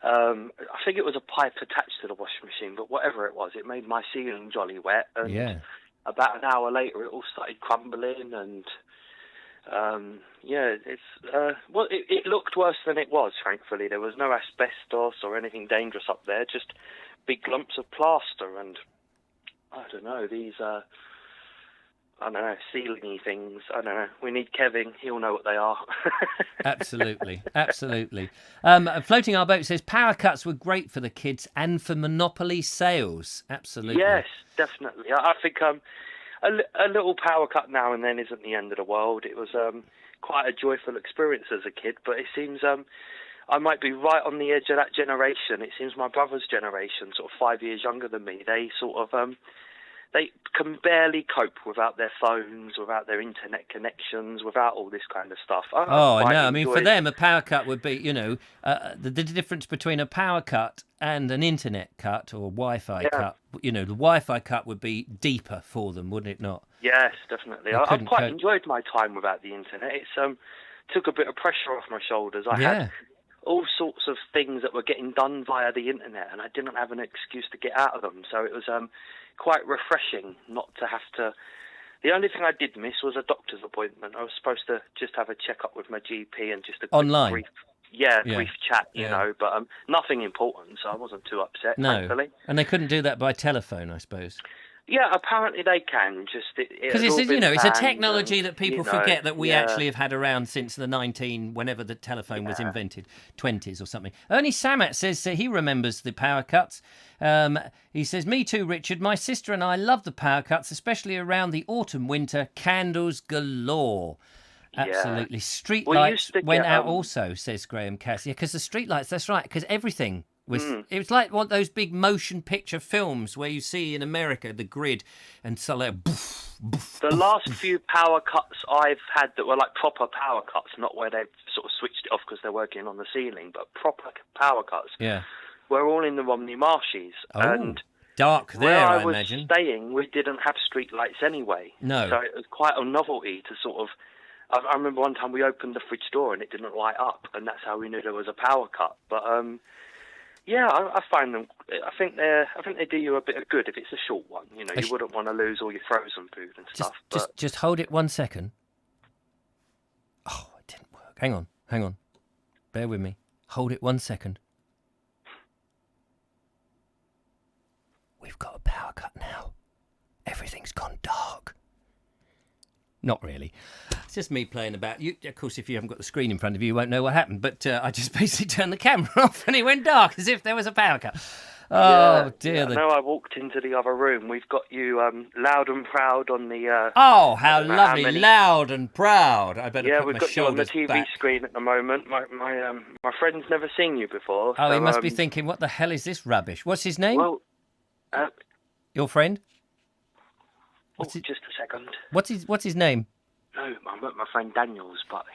I think it was a pipe attached to the washing machine, but whatever it was, it made my ceiling jolly wet. And about an hour later, it all started crumbling, and it looked worse than it was. Thankfully, there was no asbestos or anything dangerous up there. Just big lumps of plaster, and I don't know these. Ceiling-y things. I don't know. We need Kevin. He'll know what they are. Absolutely. Floating Our Boat says power cuts were great for the kids and for Monopoly sales. Absolutely. Yes, definitely. I think a little power cut now and then isn't the end of the world. It was quite a joyful experience as a kid, but it seems I might be right on the edge of that generation. It seems my brother's generation, sort of 5 years younger than me, they sort of... They can barely cope without their phones, without their internet connections, without all this kind of stuff. I know. I mean, for them, a power cut would be, the difference between a power cut and an internet cut or Wi-Fi cut. The Wi-Fi cut would be deeper for them, wouldn't it not? Yes, definitely. I've quite enjoyed my time without the internet. It's took a bit of pressure off my shoulders. I had all sorts of things that were getting done via the internet, and I didn't have an excuse to get out of them. So it was quite refreshing not to have to. The only thing I did miss was a doctor's appointment. I was supposed to just have a checkup with my GP and just a quick brief chat, you know, but nothing important, so I wasn't too upset, thankfully. And they couldn't do that by telephone, I suppose. Yeah, apparently they can. Just because it's a technology that people forget that we actually have had around since the whenever the telephone was invented, 20s or something. Ernie Samat says he remembers the power cuts. He says, "Me too, Richard. My sister and I love the power cuts, especially around the autumn winter. Candles galore." Absolutely. Street lights went out also, says Graham Cass. Yeah, because the street lights, that's right, because everything was. It was like one of those big motion picture films where you see in America the grid and so like. The last few power cuts I've had that were like proper power cuts, not where they've sort of switched it off because they're working on the ceiling, but proper power cuts. Yeah. We're all in the Romney Marshes. And dark there, where I was imagine. Staying, we didn't have street lights anyway. No. So it was quite a novelty to sort of. I remember one time we opened the fridge door and it didn't light up, and that's how we knew there was a power cut. But I find them. I think they do you a bit of good if it's a short one. You wouldn't want to lose all your frozen food and stuff. Just hold it 1 second. Oh, it didn't work. Hang on. Bear with me. Hold it 1 second. We've got a power cut now. Everything's gone dark. Not really. It's just me playing about. Of course, if you haven't got the screen in front of you, you won't know what happened. But I just basically turned the camera off and it went dark as if there was a power cut. Oh, dear. No, I walked into the other room. We've got you loud and proud on the... oh, how lovely. Loud and proud. I better put we've my got you on the shoulders TV back. screen at the moment. My friend's never seen you before. Oh, so, he must be thinking, what the hell is this rubbish? What's his name? Well, Your friend? Oh, just a second. What's his name? No, I'm at my friend Daniel's, but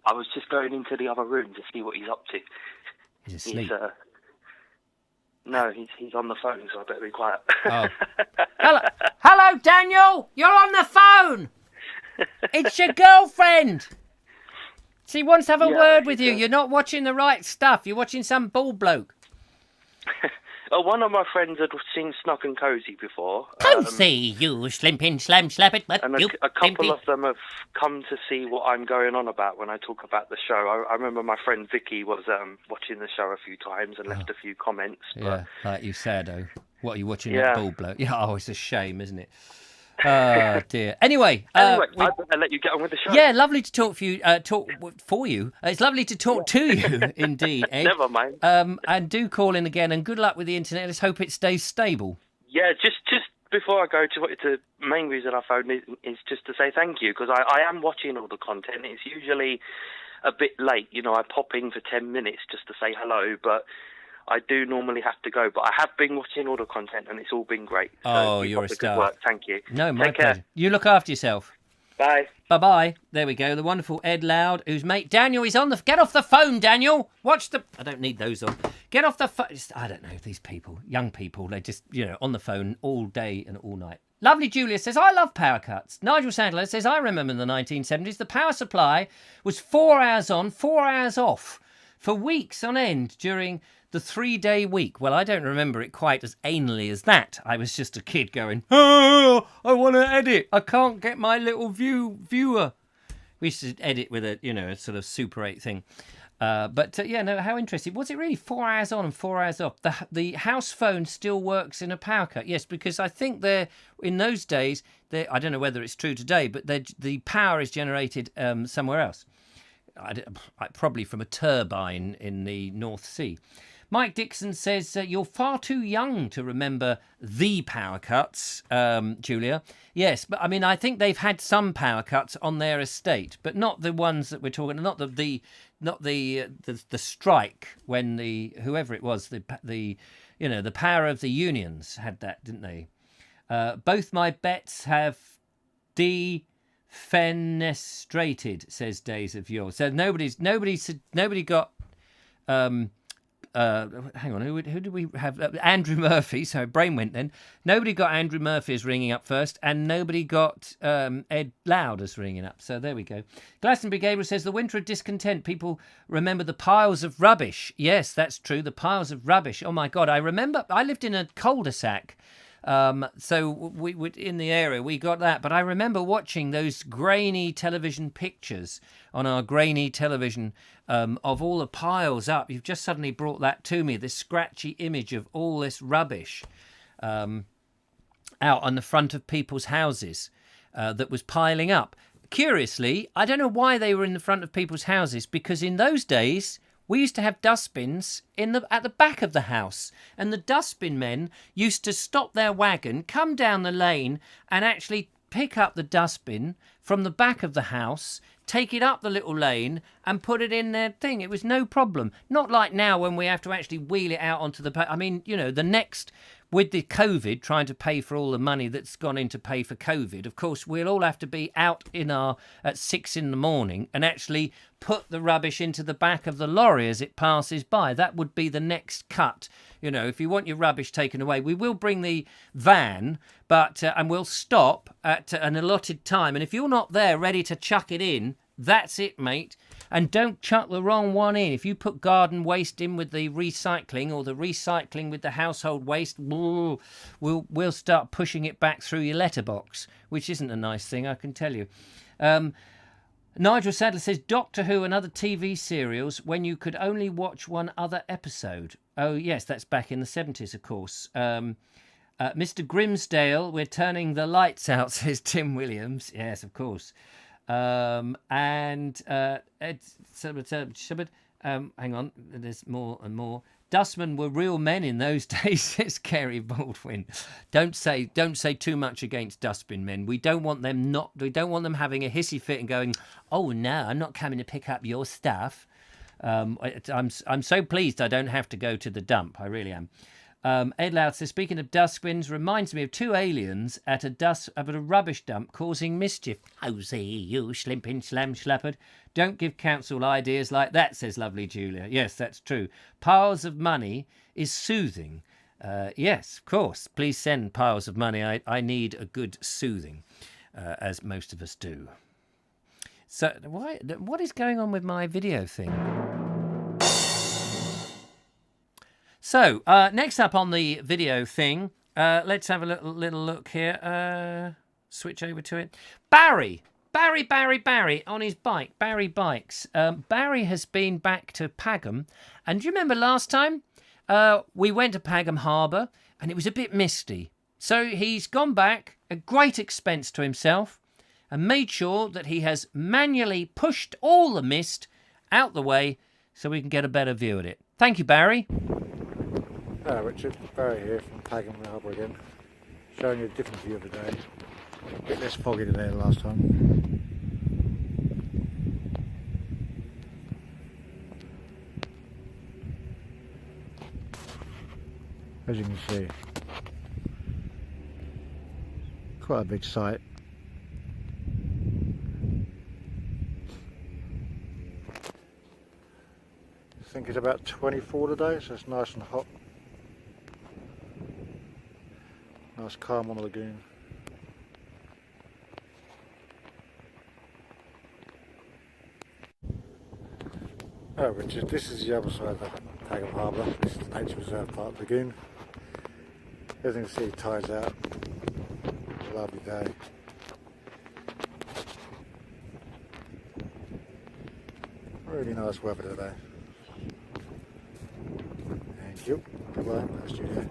I was just going into the other room to see what he's up to. He's asleep. No, he's on the phone, so I better be quiet. Oh. Hello, Daniel. You're on the phone. It's your girlfriend. She wants to have a word with you. You're not watching the right stuff. You're watching some bald bloke. One of my friends had seen Snug and Cozy before. Cozy, you slimping slam slap it. But and a couple of them have come to see what I'm going on about when I talk about the show. I remember my friend Vicky was watching the show a few times and left a few comments. Yeah, like you said, though. What are you watching, that bald bloke? Yeah, oh, it's a shame, isn't it? Oh dear. Anyway, I better let you get on with the show. Yeah, lovely to talk for you. It's lovely to talk to you, indeed, Ed. Never mind. And do call in again, and good luck with the internet. Let's hope it stays stable. Yeah, just before I go to the main reason I phoned is just to say thank you, because I am watching all the content. It's usually a bit late, I pop in for 10 minutes just to say hello, but I do normally have to go, but I have been watching all the content and it's all been great. So you're a star. Good work. Thank you. No, my Take pleasure. care. You look after yourself. Bye. Bye-bye. There we go. The wonderful Ed Loud, whose mate Daniel is on the... Get off the phone, Daniel. Watch the... I don't need those on. Get off the phone. I don't know, these people, young people, they're just, on the phone all day and all night. Lovely Julia says, I love power cuts. Nigel Sandler says, I remember in the 1970s, the power supply was 4 hours on, 4 hours off for weeks on end during the 3-day week. Well, I don't remember it quite as anally as that. I was just a kid going, oh, I want to edit. I can't get my little viewer. We used to edit with a sort of Super 8 thing. How interesting. Was it really 4 hours on and 4 hours off? The house phone still works in a power cut. Yes, because I think in those days, I don't know whether it's true today, but the power is generated somewhere else. Probably from a turbine in the North Sea. Mike Dixon says, you're far too young to remember the power cuts, Julia. Yes, but I think they've had some power cuts on their estate, but not the ones that we're talking, not the strike when whoever it was, the power of the unions had that, didn't they? Both my bets have defenestrated, says Days of Yore. So nobody got hang on, who did we have? Andrew Murphy. So brain went then. Nobody got Andrew Murphy as ringing up first, and nobody got Ed Loud as ringing up. So there we go. Glastonbury Gabriel says, the winter of discontent. People remember the piles of rubbish. Yes, that's true. The piles of rubbish. Oh my God, I remember. I lived in a cul-de-sac. So we in the area we got that, but I remember watching those grainy television pictures on our grainy television of all the piles up. You've just suddenly brought that to me, this scratchy image of all this rubbish out on the front of people's houses that was piling up. Curiously, I don't know why they were in the front of people's houses, because in those days we used to have dustbins at the back of the house, and the dustbin men used to stop their wagon, come down the lane, and actually pick up the dustbin from the back of the house, take it up the little lane, and put it in their thing. It was no problem. Not like now when we have to actually wheel it out onto the... the next... With the COVID, trying to pay for all the money that's gone in to pay for COVID, of course, we'll all have to be out at 6 a.m. and actually put the rubbish into the back of the lorry as it passes by. That would be the next cut. If you want your rubbish taken away, we will bring the van, and we'll stop at an allotted time. And if you're not there ready to chuck it in, that's it, mate. And don't chuck the wrong one in. If you put garden waste in with the recycling, or the recycling with the household waste, we'll start pushing it back through your letterbox, which isn't a nice thing, I can tell you. Nigel Sadler says, Doctor Who and other TV serials when you could only watch one other episode. Oh, yes, that's back in the 70s, of course. Mr. Grimsdale, we're turning the lights out, says Tim Williams. Yes, of course. Hang on, there's more and more. Dustmen were real men in those days, says Kerry Baldwin. Don't say too much against dustbin men. We don't want them having a hissy fit and going, oh no, I'm not coming to pick up your stuff. I'm so pleased I don't have to go to the dump. I really am. Ed Loud says, speaking of dustbins, reminds me of two aliens at a rubbish dump causing mischief. Hosey, you slimping slam slappard. Don't give council ideas like that, says lovely Julia. Yes, that's true. Piles of money is soothing. Yes, of course. Please send piles of money. I need a good soothing, as most of us do. So, what is going on with my video thing? So, next up on the video thing, let's have a little look here. Switch over to it. Barry on his bike. Barry bikes. Barry has been back to Pagan. And do you remember last time? We went to Pagan Harbour and it was a bit misty. So he's gone back at great expense to himself and made sure that he has manually pushed all the mist out the way so we can get a better view at it. Thank you, Barry. Hello Richard, Barry here from Pagan Harbour again, showing you a different view of the day. A bit less foggy today than last time. As you can see, quite a big site. I think it's about 24 today, so it's nice and hot. Nice calm on the lagoon. Oh Richard, this is the other side of the Pagan Harbour. This is the nature reserve part of the lagoon. As you can see, tides out. A lovely day. Really nice weather today. Thank you. Goodbye. Nice studio.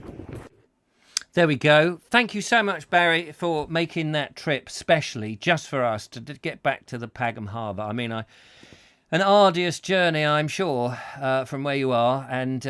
There we go. Thank you so much, Barry, for making that trip specially just for us to get back to the Pagan Harbour. I mean, an arduous journey, I'm sure, from where you are. And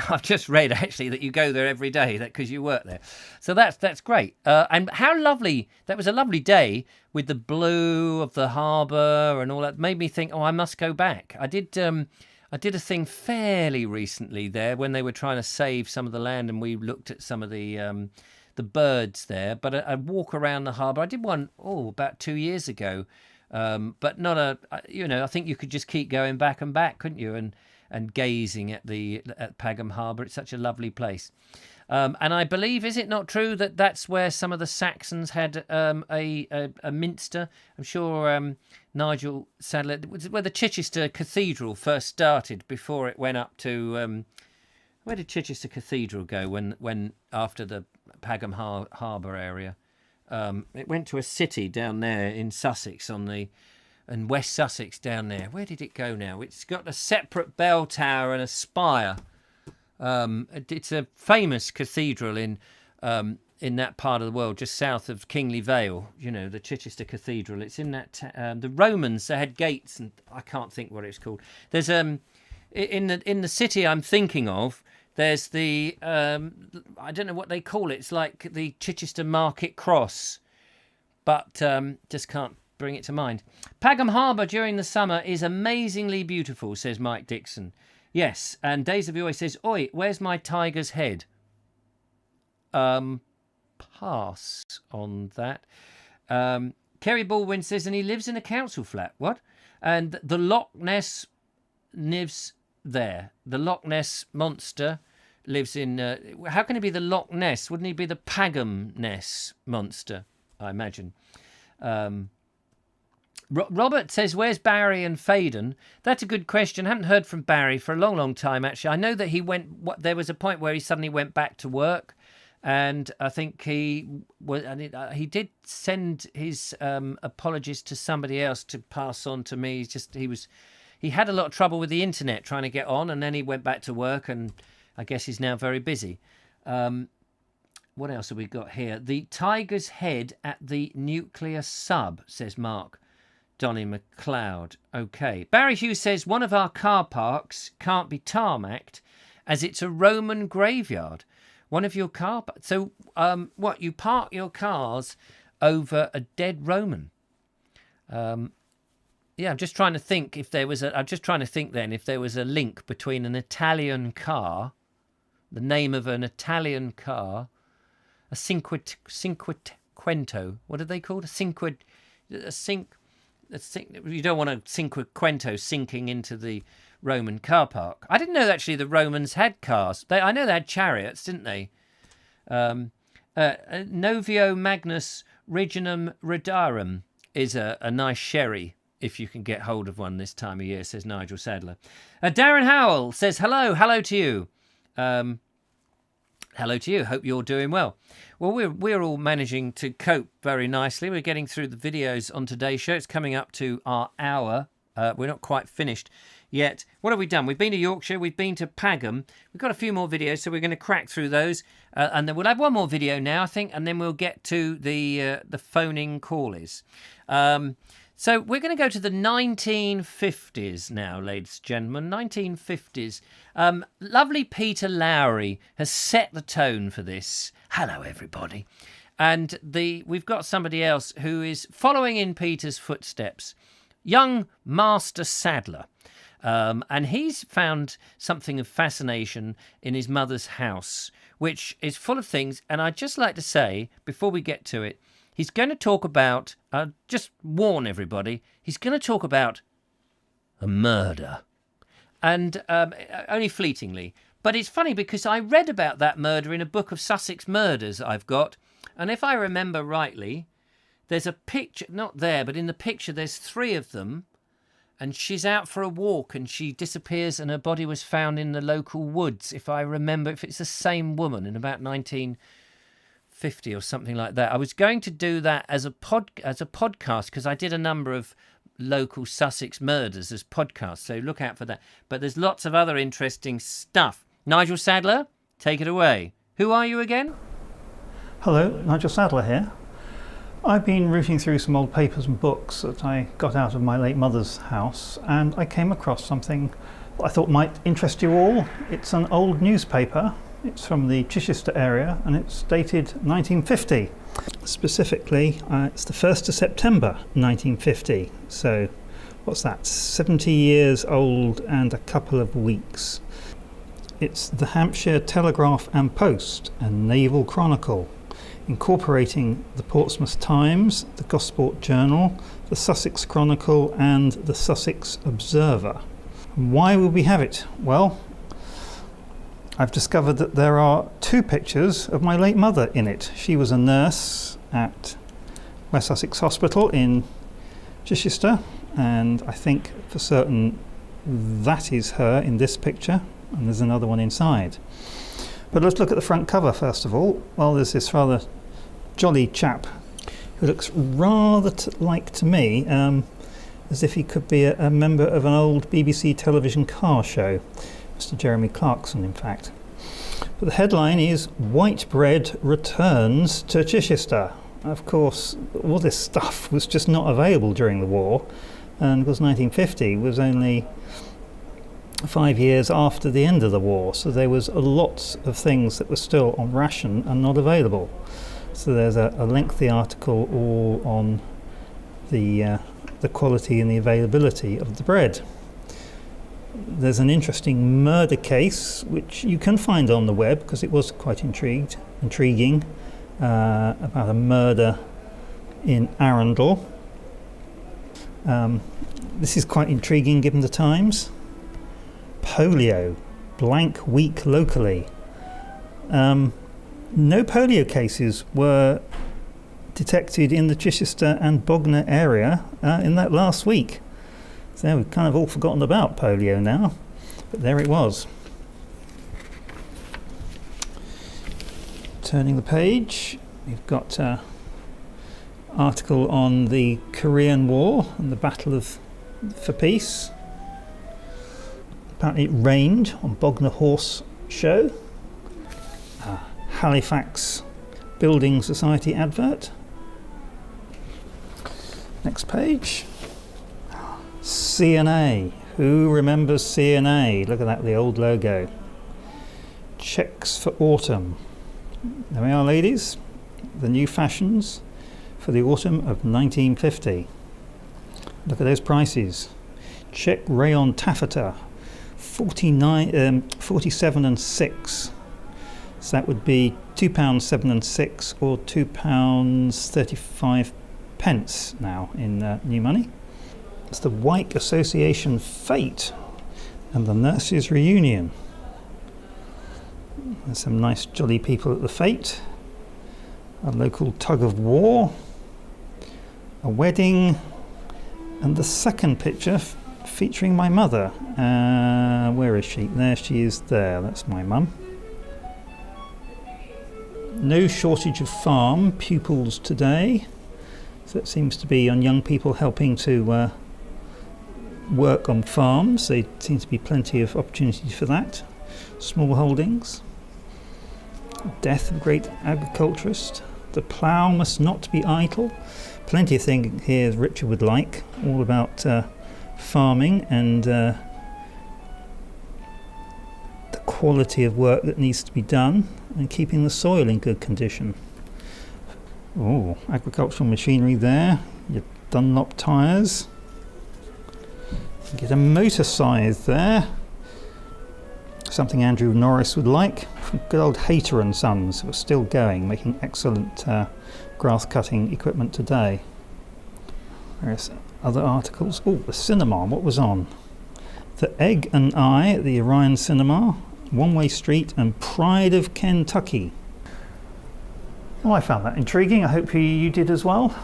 I've just read, actually, that you go there every day because you work there. So that's great. And how lovely. That was a lovely day with the blue of the harbour and all that. Made me think, oh, I must go back. I did a thing fairly recently there when they were trying to save some of the land, and we looked at some of the birds there. But a walk around the harbour, I did one about 2 years ago, but not I think you could just keep going back and back, couldn't you? And gazing at Pagan Harbour. It's such a lovely place. And I believe, is it not true that that's where some of the Saxons had a minster? I'm sure Nigel Sadler, where the Chichester Cathedral first started before it went up to... where did Chichester Cathedral go when after the Pagan Harbour area? It went to a city down there in Sussex and West Sussex down there. Where did it go now? It's got a separate bell tower and a spire. It's a famous cathedral in that part of the world, just south of Kingley Vale. You know, the Chichester Cathedral. It's in that. The Romans, they had gates, and I can't think what it's called. There's in the city I'm thinking of. There's the I don't know what they call it. It's like the Chichester Market Cross, but just can't bring it to mind. Pagan Harbour during the summer is amazingly beautiful, says Mike Dixon. Yes, and Days of Joy says, oi, where's my tiger's head? Pass on that. Kerry Baldwin says, and he lives in a council flat. What? And the Loch Ness lives there. The Loch Ness monster lives in... how can he be the Loch Ness? Wouldn't he be the Pagan Ness monster, I imagine? Robert says, where's Barry and Faden? That's a good question. I haven't heard from Barry for a long, long time, actually. I know that he there was a point where he suddenly went back to work, and I think he did send his apologies to somebody else to pass on to me. He had a lot of trouble with the internet trying to get on, and then he went back to work, and I guess he's now very busy. What else have we got here? The tiger's head at the nuclear sub, says Mark. Donny McLeod. Okay. Barry Hughes says one of our car parks can't be tarmacked as it's a Roman graveyard. One of your car... So, what? You park your cars over a dead Roman? Yeah, I'm just trying to think if there was a... I'm just trying to think then if there was a link between an Italian car the name of an Italian car, a Cinquecento. What are they called? You don't want a Cinquecento sinking into the Roman car park. I didn't know actually the Romans had cars. I know they had chariots, didn't they? Novio Magnus Reginum Redarum is a nice sherry, if you can get hold of one this time of year, says Nigel Sadler. Darren Howell says, hello to you. Hello to you. Hope you're doing well. Well, we're all managing to cope very nicely. We're getting through the videos on today's show. It's coming up to our hour. We're not quite finished yet. What have we done? We've been to Yorkshire. We've been to Pagan. We've got a few more videos, so we're going to crack through those. And then we'll have one more video now, I think, and then we'll get to the phoning callers. So we're going to go to the 1950s now, ladies and gentlemen. 1950s. Lovely Peter Lowry has set the tone for this. Hello, everybody. And we've got somebody else who is following in Peter's footsteps. Young Master Sadler. And he's found something of fascination in his mother's house, which is full of things. And I'd just like to say, before we get to it, he's going to talk about, just warn everybody, he's going to talk about a murder. And only fleetingly. But it's funny because I read about that murder in a book of Sussex murders I've got. And if I remember rightly, there's a picture, not there, but in the picture there's 3 of them. And she's out for a walk and she disappears and her body was found in the local woods. If I remember, if it's the same woman in about 1950 or something like that. I was going to do that as a podcast because I did a number of local Sussex murders as podcasts. So look out for that. But there's lots of other interesting stuff. Nigel Sadler, take it away. Who are you again? Hello, Nigel Sadler here. I've been rooting through some old papers and books that I got out of my late mother's house, and I came across something that I thought might interest you all. It's an old newspaper. It's from the Chichester area and it's dated 1950. Specifically, it's the 1st of September 1950. So what's that? 70 years old and a couple of weeks. It's the Hampshire Telegraph and Post, a naval chronicle, incorporating the Portsmouth Times, the Gosport Journal, the Sussex Chronicle and the Sussex Observer. Why would we have it? Well, I've discovered that there are 2 pictures of my late mother in it. She was a nurse at West Sussex Hospital in Chichester, and I think for certain that is her in this picture, and there's another one inside. But let's look at the front cover first of all. Well, there's this rather jolly chap who looks rather like to me as if he could be a member of an old BBC television car show. Mr. Jeremy Clarkson, in fact. But the headline is "White Bread Returns to Chichester." Of course, all this stuff was just not available during the war, and because 1950 was only 5 years after the end of the war, so there was a lot of things that were still on ration and not available. So there's a lengthy article all on the quality and the availability of the bread. There's an interesting murder case which you can find on the web because it was quite intriguing about a murder in Arundel. This is quite intriguing given the times. Polio, blank week locally. No polio cases were detected in the Chichester and Bognor area in that last week. So we've kind of all forgotten about polio now, but there it was. Turning the page, we've got an article on the Korean War and the battle for peace. Apparently it rained on Bognor Horse Show. Halifax Building Society advert. Next page. CNA. Who remembers CNA? Look at that, the old logo. Checks for autumn. There we are, ladies. The new fashions for the autumn of 1950. Look at those prices. Check rayon taffeta, 47 and 6. So that would be £2 7 and 6 or £2.35 now in new money. It's the Wyke Association Fete and the Nurses Reunion. There's some nice jolly people at the Fete. A local tug of war, a wedding, and the second picture featuring my mother. Where is she? There she is there. That's my mum. No shortage of farm pupils today. So it seems to be on young people helping to work on farms. There seems to be plenty of opportunities for that. Small holdings. Death of a great agriculturist. The plough must not be idle. Plenty of things here Richard would like, all about farming and the quality of work that needs to be done and keeping the soil in good condition. Oh, agricultural machinery there, your Dunlop tyres. Get a motor scythe there. Something Andrew Norris would like, from good old Hayter and Sons, who are still going, making excellent grass cutting equipment today. Various other articles. Oh, the cinema, what was on? The Egg and I at the Orion Cinema, One Way Street and Pride of Kentucky. Well, I found that intriguing. I hope you did as well.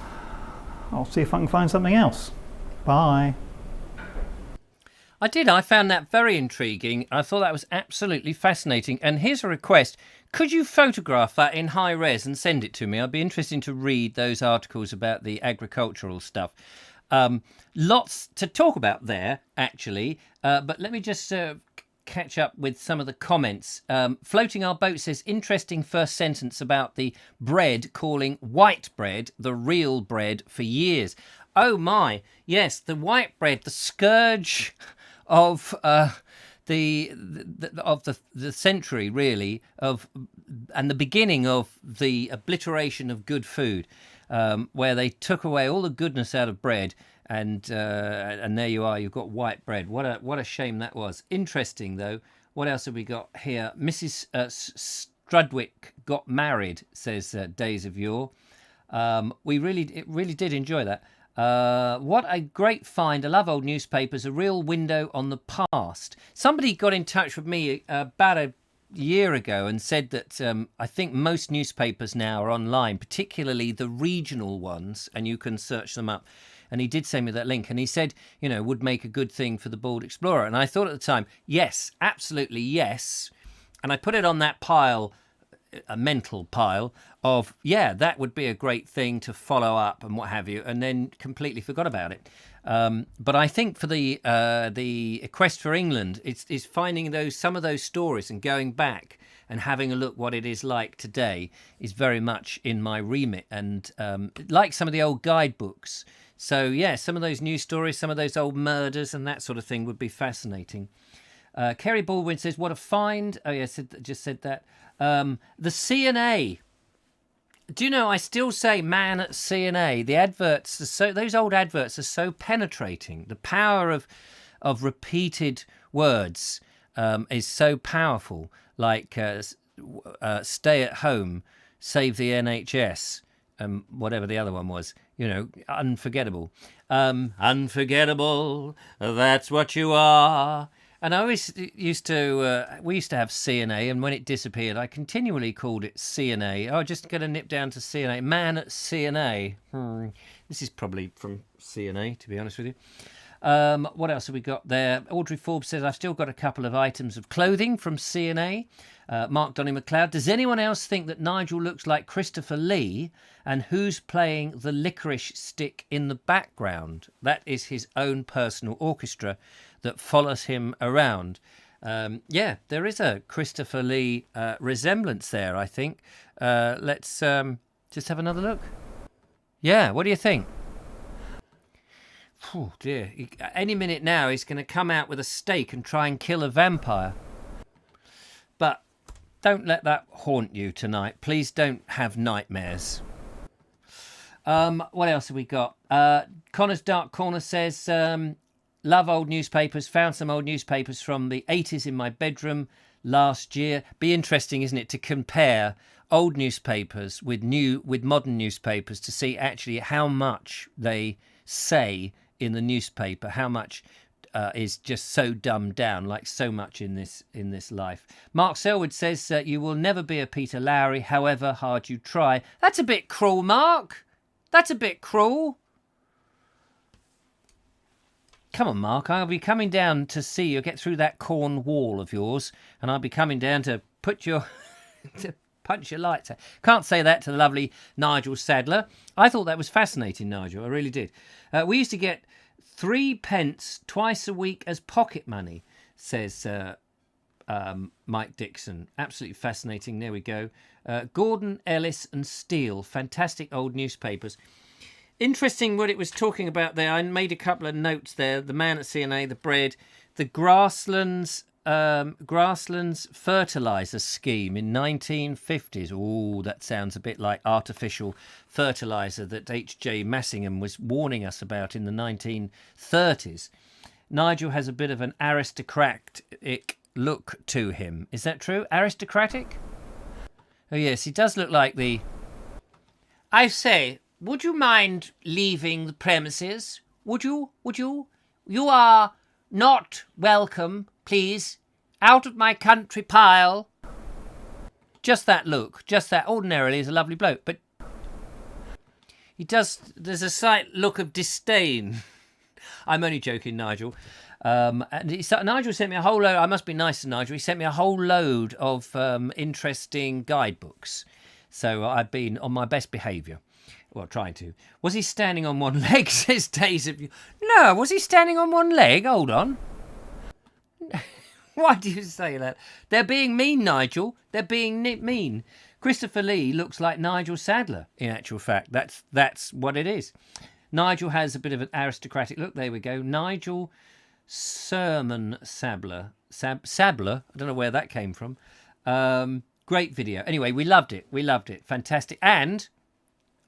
I'll see if I can find something else. Bye. I did. I found that very intriguing. I thought that was absolutely fascinating. And here's a request. Could you photograph that in high res and send it to me? I'd be interested to read those articles about the agricultural stuff. Lots to talk about there, actually. But let me just catch up with some of the comments. Floating Our Boat says, interesting first sentence about the bread, calling white bread the real bread for years. Oh my, yes, the white bread, the scourge of the century, really, and the beginning of the obliteration of good food, where they took away all the goodness out of bread, and there you are, you've got white bread. What a shame that was. Interesting though. What else have we got here? Mrs. Strudwick got married, says Days of Yore. It really did enjoy that. What a great find. I love old newspapers, a real window on the past. Somebody got in touch with me about a year ago and said that I think most newspapers now are online, particularly the regional ones, and you can search them up. And he did send me that link, and he said, would make a good thing for the Bald Explorer. And I thought at the time, yes, absolutely yes. And I put it on that pile, a mental pile of, yeah, that would be a great thing to follow up and what have you, and then completely forgot about it. But I think for the Quest for England, it's finding some of those stories and going back and having a look what it is like today is very much in my remit, and like some of the old guidebooks. So yeah, some of those news stories, some of those old murders and that sort of thing would be fascinating. Kerry Baldwin says, what a find. Oh yeah, just said that. The C&A. Do you know, I still say man at C&A. The adverts, those old adverts are so penetrating. The power of repeated words is so powerful. Like stay at home, save the NHS, whatever the other one was. Unforgettable. Unforgettable, that's what you are. And I always used to, we used to have C&A, and when it disappeared, I continually called it C&A. Oh, just going to nip down to C&A. Man at C&A. This is probably from C&A, to be honest with you. What else have we got there? Audrey Forbes says, I've still got a couple of items of clothing from C&A. Mark Donny McLeod, does anyone else think that Nigel looks like Christopher Lee? And who's playing the licorice stick in the background? That is his own personal orchestra that follows him around. Yeah, there is a Christopher Lee resemblance there, I think. Let's just have another look. Yeah, what do you think? Oh dear, any minute now he's going to come out with a stake and try and kill a vampire. But don't let that haunt you tonight. Please don't have nightmares. What else have we got? Connor's Dark Corner says, love old newspapers, found some old newspapers from the 80s in my bedroom. last year. Be interesting, isn't it, to compare old newspapers with modern newspapers to see actually how much they say in the newspaper, how much is just so dumbed down, like so much in this life. Mark Selwood says you will never be a Peter Lowry, however hard you try. That's a bit cruel, Mark. That's a bit cruel. Come on, Mark. I'll be coming down to see you get through that corn wall of yours, and I'll be coming down to put your to punch your lights out. Can't say that to the lovely Nigel Sadler. I thought that was fascinating, Nigel. I really did. We used to get 3p twice a week as pocket money, says Mike Dixon. Absolutely fascinating. There we go. Gordon, Ellis and Steele. Fantastic old newspapers. Interesting what it was talking about there. I made a couple of notes there. The man at CNA, the bread, the grasslands fertiliser scheme in 1950s. Oh, that sounds a bit like artificial fertiliser that H.J. Massingham was warning us about in the 1930s. Nigel has a bit of an aristocratic look to him. Is that true? Aristocratic? Oh, yes, he does look like the... I say, would you mind leaving the premises? Would you? You are not welcome, please. Out of my country pile. Just that look. Just that. Ordinarily, he's a lovely bloke, but he does. There's a slight look of disdain. I'm only joking, Nigel. And Nigel sent me a whole load. I must be nice to Nigel. He sent me a whole load of interesting guidebooks. So I've been on my best behaviour. Well, trying to. Was he standing on one leg, says Days of You? No, was he standing on one leg? Hold on. Why do you say that? They're being mean, Nigel. They're being mean. Christopher Lee looks like Nigel Sadler, in actual fact. That's what it is. Nigel has a bit of an aristocratic look. There we go. Nigel Sermon Sabler. Sabler? I don't know where that came from. Great video. Anyway, we loved it. We loved it. Fantastic. And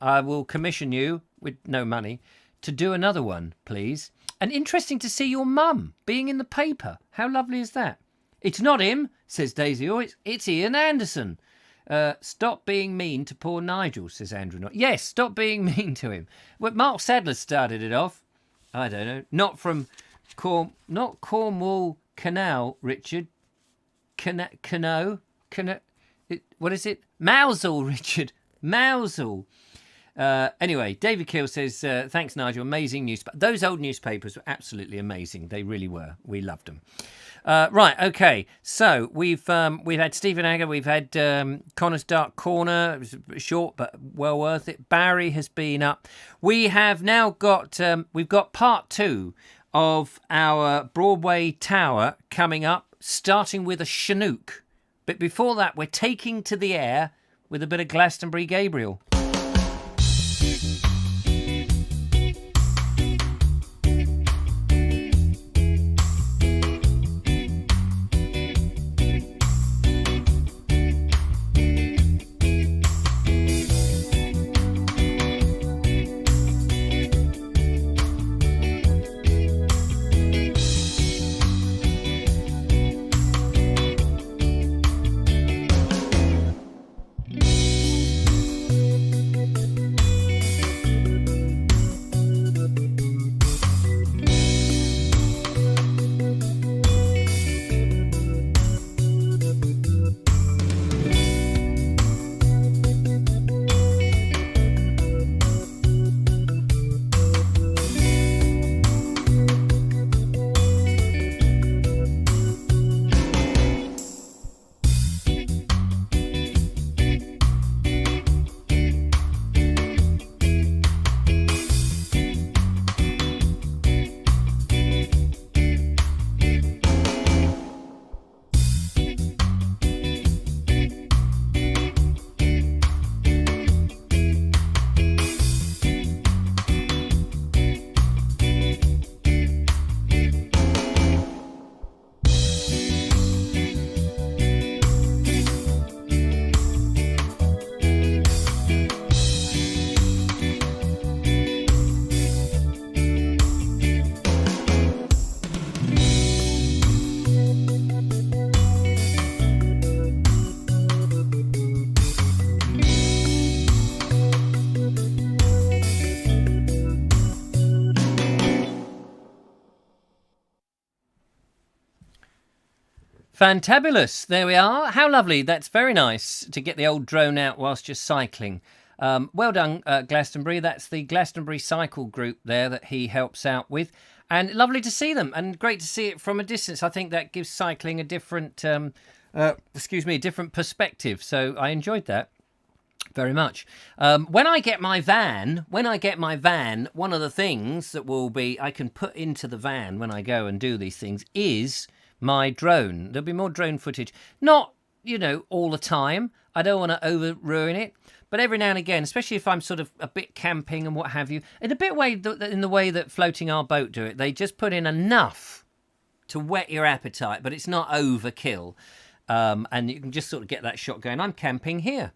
I will commission you, with no money, to do another one, please. And interesting to see your mum being in the paper. How lovely is that? It's not him, says Daisy. Oh, it's Ian Anderson. Stop being mean to poor Nigel, says Andrew. Yes, stop being mean to him. Well, Mark Sadler started it off. I don't know. Not from Cornwall Canal, Richard. Cano. What is it? Mousel, Richard. Mousel. Anyway, David Keel says, thanks, Nigel. Amazing news. Those old newspapers were absolutely amazing. They really were. We loved them. Right, okay. So we've had Stephen Agger. We've had Connor's Dark Corner. It was short, but well worth it. Barry has been up. We have now got we've got part 2 of our Broadway Tower coming up, starting with a Chinook. But before that, we're taking to the air with a bit of Glastonbury Gabriel. Fantabulous. There we are. How lovely. That's very nice to get the old drone out whilst you're cycling. Well done, Glastonbury. That's the Glastonbury Cycle Group there that he helps out with. And lovely to see them, and great to see it from a distance. I think that gives cycling a different, a different perspective. So I enjoyed that very much. When I get my van, one of the things that will be I can put into the van when I go and do these things is my drone. There'll be more drone footage. Not, all the time. I don't want to over ruin it. But every now and again, especially if I'm sort of a bit camping and what have you, in the way that Floating Our Boat do it, they just put in enough to whet your appetite, but it's not overkill. And you can just sort of get that shot going. I'm camping here.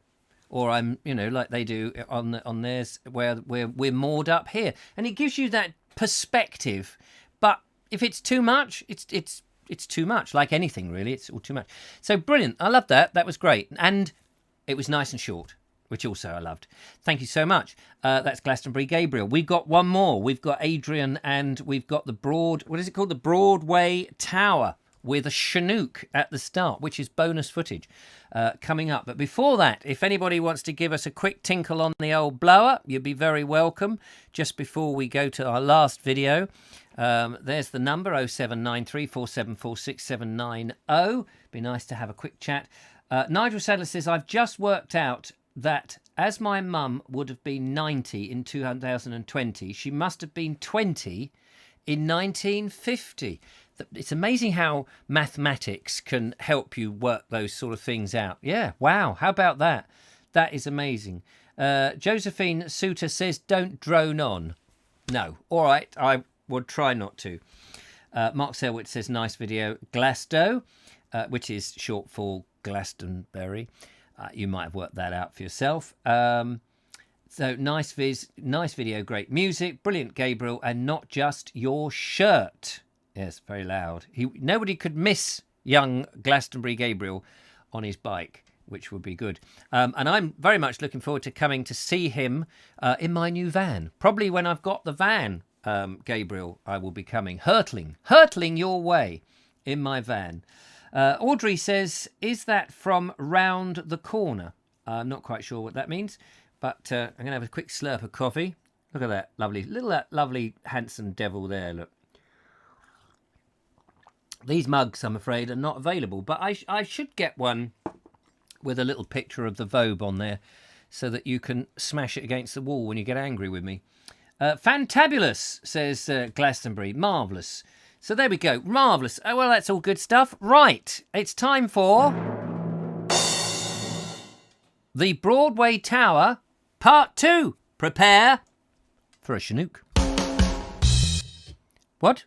Or I'm, like they do on theirs, where we're moored up here. And it gives you that perspective. But if it's too much, it's too much. Like anything, really. It's all too much. So brilliant. I loved that. That was great. And it was nice and short, which also I loved. Thank you so much. That's Glastonbury Gabriel. We've got one more. We've got Adrian, and we've got the The Broadway Tower with a Chinook at the start, which is bonus footage coming up. But before that, if anybody wants to give us a quick tinkle on the old blower, you'd be very welcome. Just before we go to our last video, there's the number, 07934746790. Be nice to have a quick chat. Nigel Sadler says, I've just worked out that as my mum would have been 90 in 2020, she must have been 20 in 1950. It's amazing how mathematics can help you work those sort of things out. Yeah, wow, how about that? That is amazing. Josephine Suter says, don't drone on. No, all right, I would try not to. Mark Selwitz says, nice video. Glasto, which is short for Glastonbury. You might have worked that out for yourself. So nice video, great music, brilliant Gabriel, and not just your shirt. Yes, very loud. Nobody could miss young Glastonbury Gabriel on his bike, which would be good. And I'm very much looking forward to coming to see him in my new van. Probably when I've got the van, Gabriel, I will be coming, hurtling your way in my van. Audrey says, is that from round the corner? I'm not quite sure what that means, but I'm going to have a quick slurp of coffee. Look at that lovely handsome devil there, look. These mugs, I'm afraid, are not available, but I should get one with a little picture of the Vobe on there so that you can smash it against the wall when you get angry with me. Fantabulous, says Glastonbury. Marvellous. So there we go. Marvellous. Oh, well, that's all good stuff. Right. It's time for the Broadway Tower Part 2. Prepare for a Chinook. What?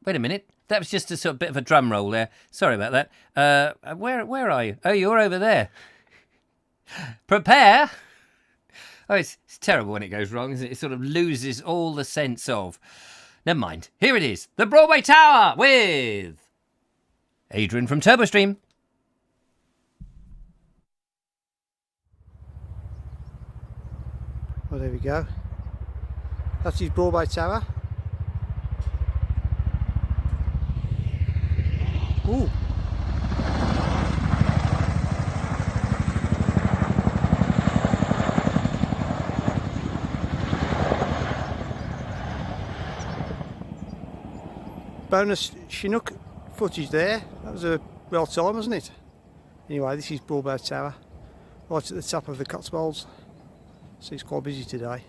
Wait a minute. That was just a sort of bit of a drum roll there. Sorry about that. Where are you? Oh, you're over there. Prepare. Oh, it's terrible when it goes wrong, isn't it? It sort of loses all the sense of. Never mind. Here it is. The Broadway Tower with Adrian from TurboStream. Well, there we go. That's his Broadway Tower. Ooh. Bonus Chinook footage there. That was a well time, wasn't it? Anyway, this is Broadway Tower, right at the top of the Cotswolds. So it's quite busy today.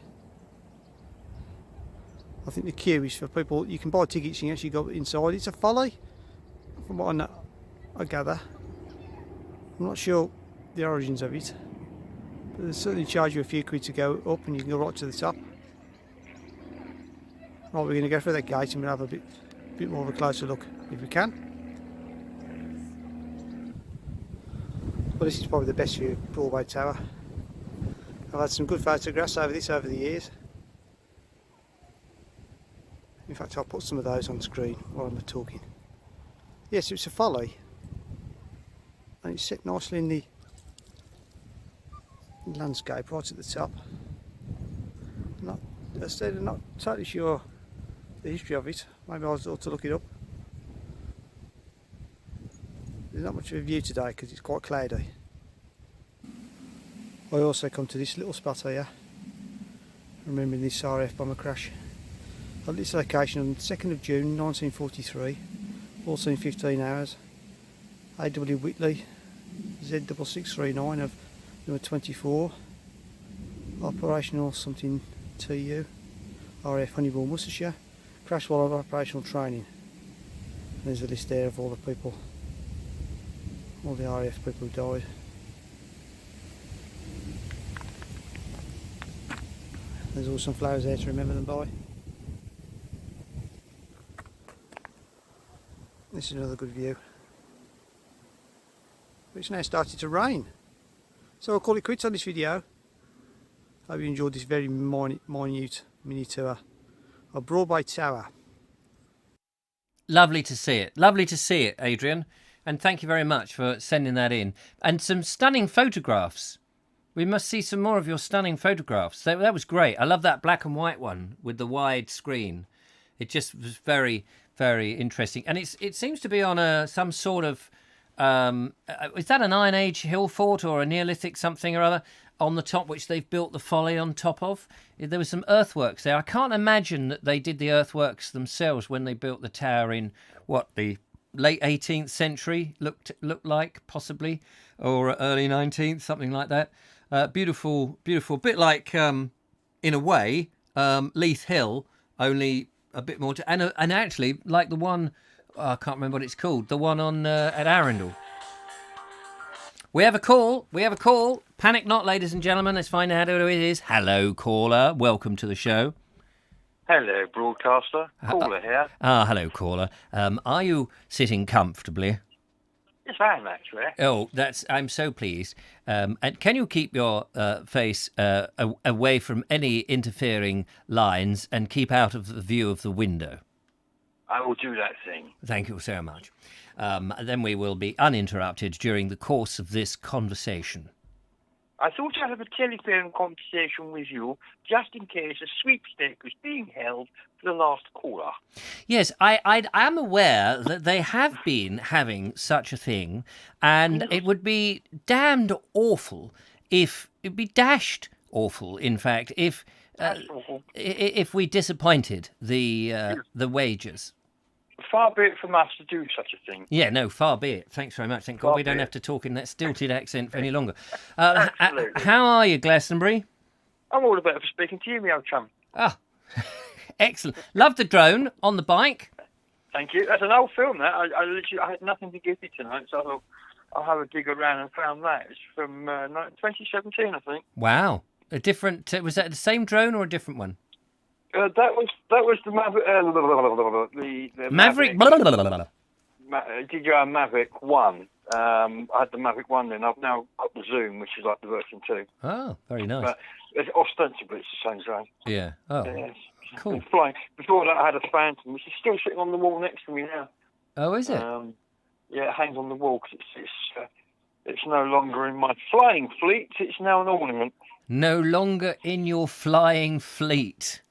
I think the queue is for people. You can buy tickets and you actually go inside. It's a folly, from what I gather. I'm not sure the origins of it, but they certainly charge you a few quid to go up, and you can go right to the top. Right, we're going to go through that gate and we'll have a bit more of a closer look if we can. Well, this is probably the best view of Broadway Tower. I've had some good photographs over the years. In fact, I'll put some of those on screen while I'm talking. Yes, it's a folly, and it's set nicely in the landscape right at the top. I'm not totally sure the history of it. Maybe I ought to look it up. there's not much of a view today because it's quite cloudy. I also come to this little spot here, remembering this RAF bomber crash. At this location on the 2nd of June 1943, also in 15 hours, A.W. Whitley, Z6639 of number 24, operational something TU, RAF Honeyball, Worcestershire, crashed while on operational training. There's a list there of all the people, all the RAF people who died. There's also some flowers there to remember them by. This is another good view. But it's now started to rain. So I'll call it quits on this video. Hope you enjoyed this very minute mini tour of Broadway Tower. Lovely to see it. Lovely to see it, Adrian. And thank you very much for sending that in. And some stunning photographs. We must see some more of your stunning photographs. That was great. I love that black and white one with the wide screen. It just was very, very interesting. And it seems to be on some sort of... is that an Iron Age hill fort or a Neolithic something or other on the top, which they've built the folly on top of? There was some earthworks there. I can't imagine that they did the earthworks themselves when they built the tower in, the late 18th century, looked like, possibly, or early 19th, something like that. Beautiful, beautiful. Bit like, in a way, Leith Hill, only a bit more... and actually, like the one... I can't remember what it's called. The one on at Arundel. We have a call. Panic not, ladies and gentlemen. Let's find out who it is. Hello, caller. Welcome to the show. Hello, broadcaster. Caller here. Hello, caller. Are you sitting comfortably? Yes, I am, actually. Oh, I'm so pleased. And can you keep your face away from any interfering lines and keep out of the view of the window? I will do that thing. Thank you so much. Then we will be uninterrupted during the course of this conversation. I thought I'd have a telephone conversation with you just in case a sweepstake was being held for the last caller. Yes, I am aware that they have been having such a thing, and it would be damned awful if... It'd be dashed awful, in fact, if we disappointed the wagers. Far be it from us to do such a thing. Yeah, no, far be it. Thanks very much. Thank God we don't have to talk in that stilted accent for any longer. Absolutely. How are you, Glastonbury? I'm all the better for speaking to you, me old chum. Ah, excellent. Love the drone on the bike. Thank you. That's an old film, that. I had nothing to give you tonight, so I thought I'll have a dig around and found that. It's from 2017, I think. Wow. A different... was that the same drone or a different one? That was the Maverick. The Maverick. DJI Mavic 1. I had the Mavic 1 then. I've now got the Zoom, which is like the version 2. Oh, very nice. But it's ostensibly it's the same drone. Yeah. Oh, yes. cool. It's flying. Before that, I had a Phantom, which is still sitting on the wall next to me now. Oh, is it? Yeah, it hangs on the wall because it's no longer in my flying fleet. It's now an ornament. No longer in your flying fleet.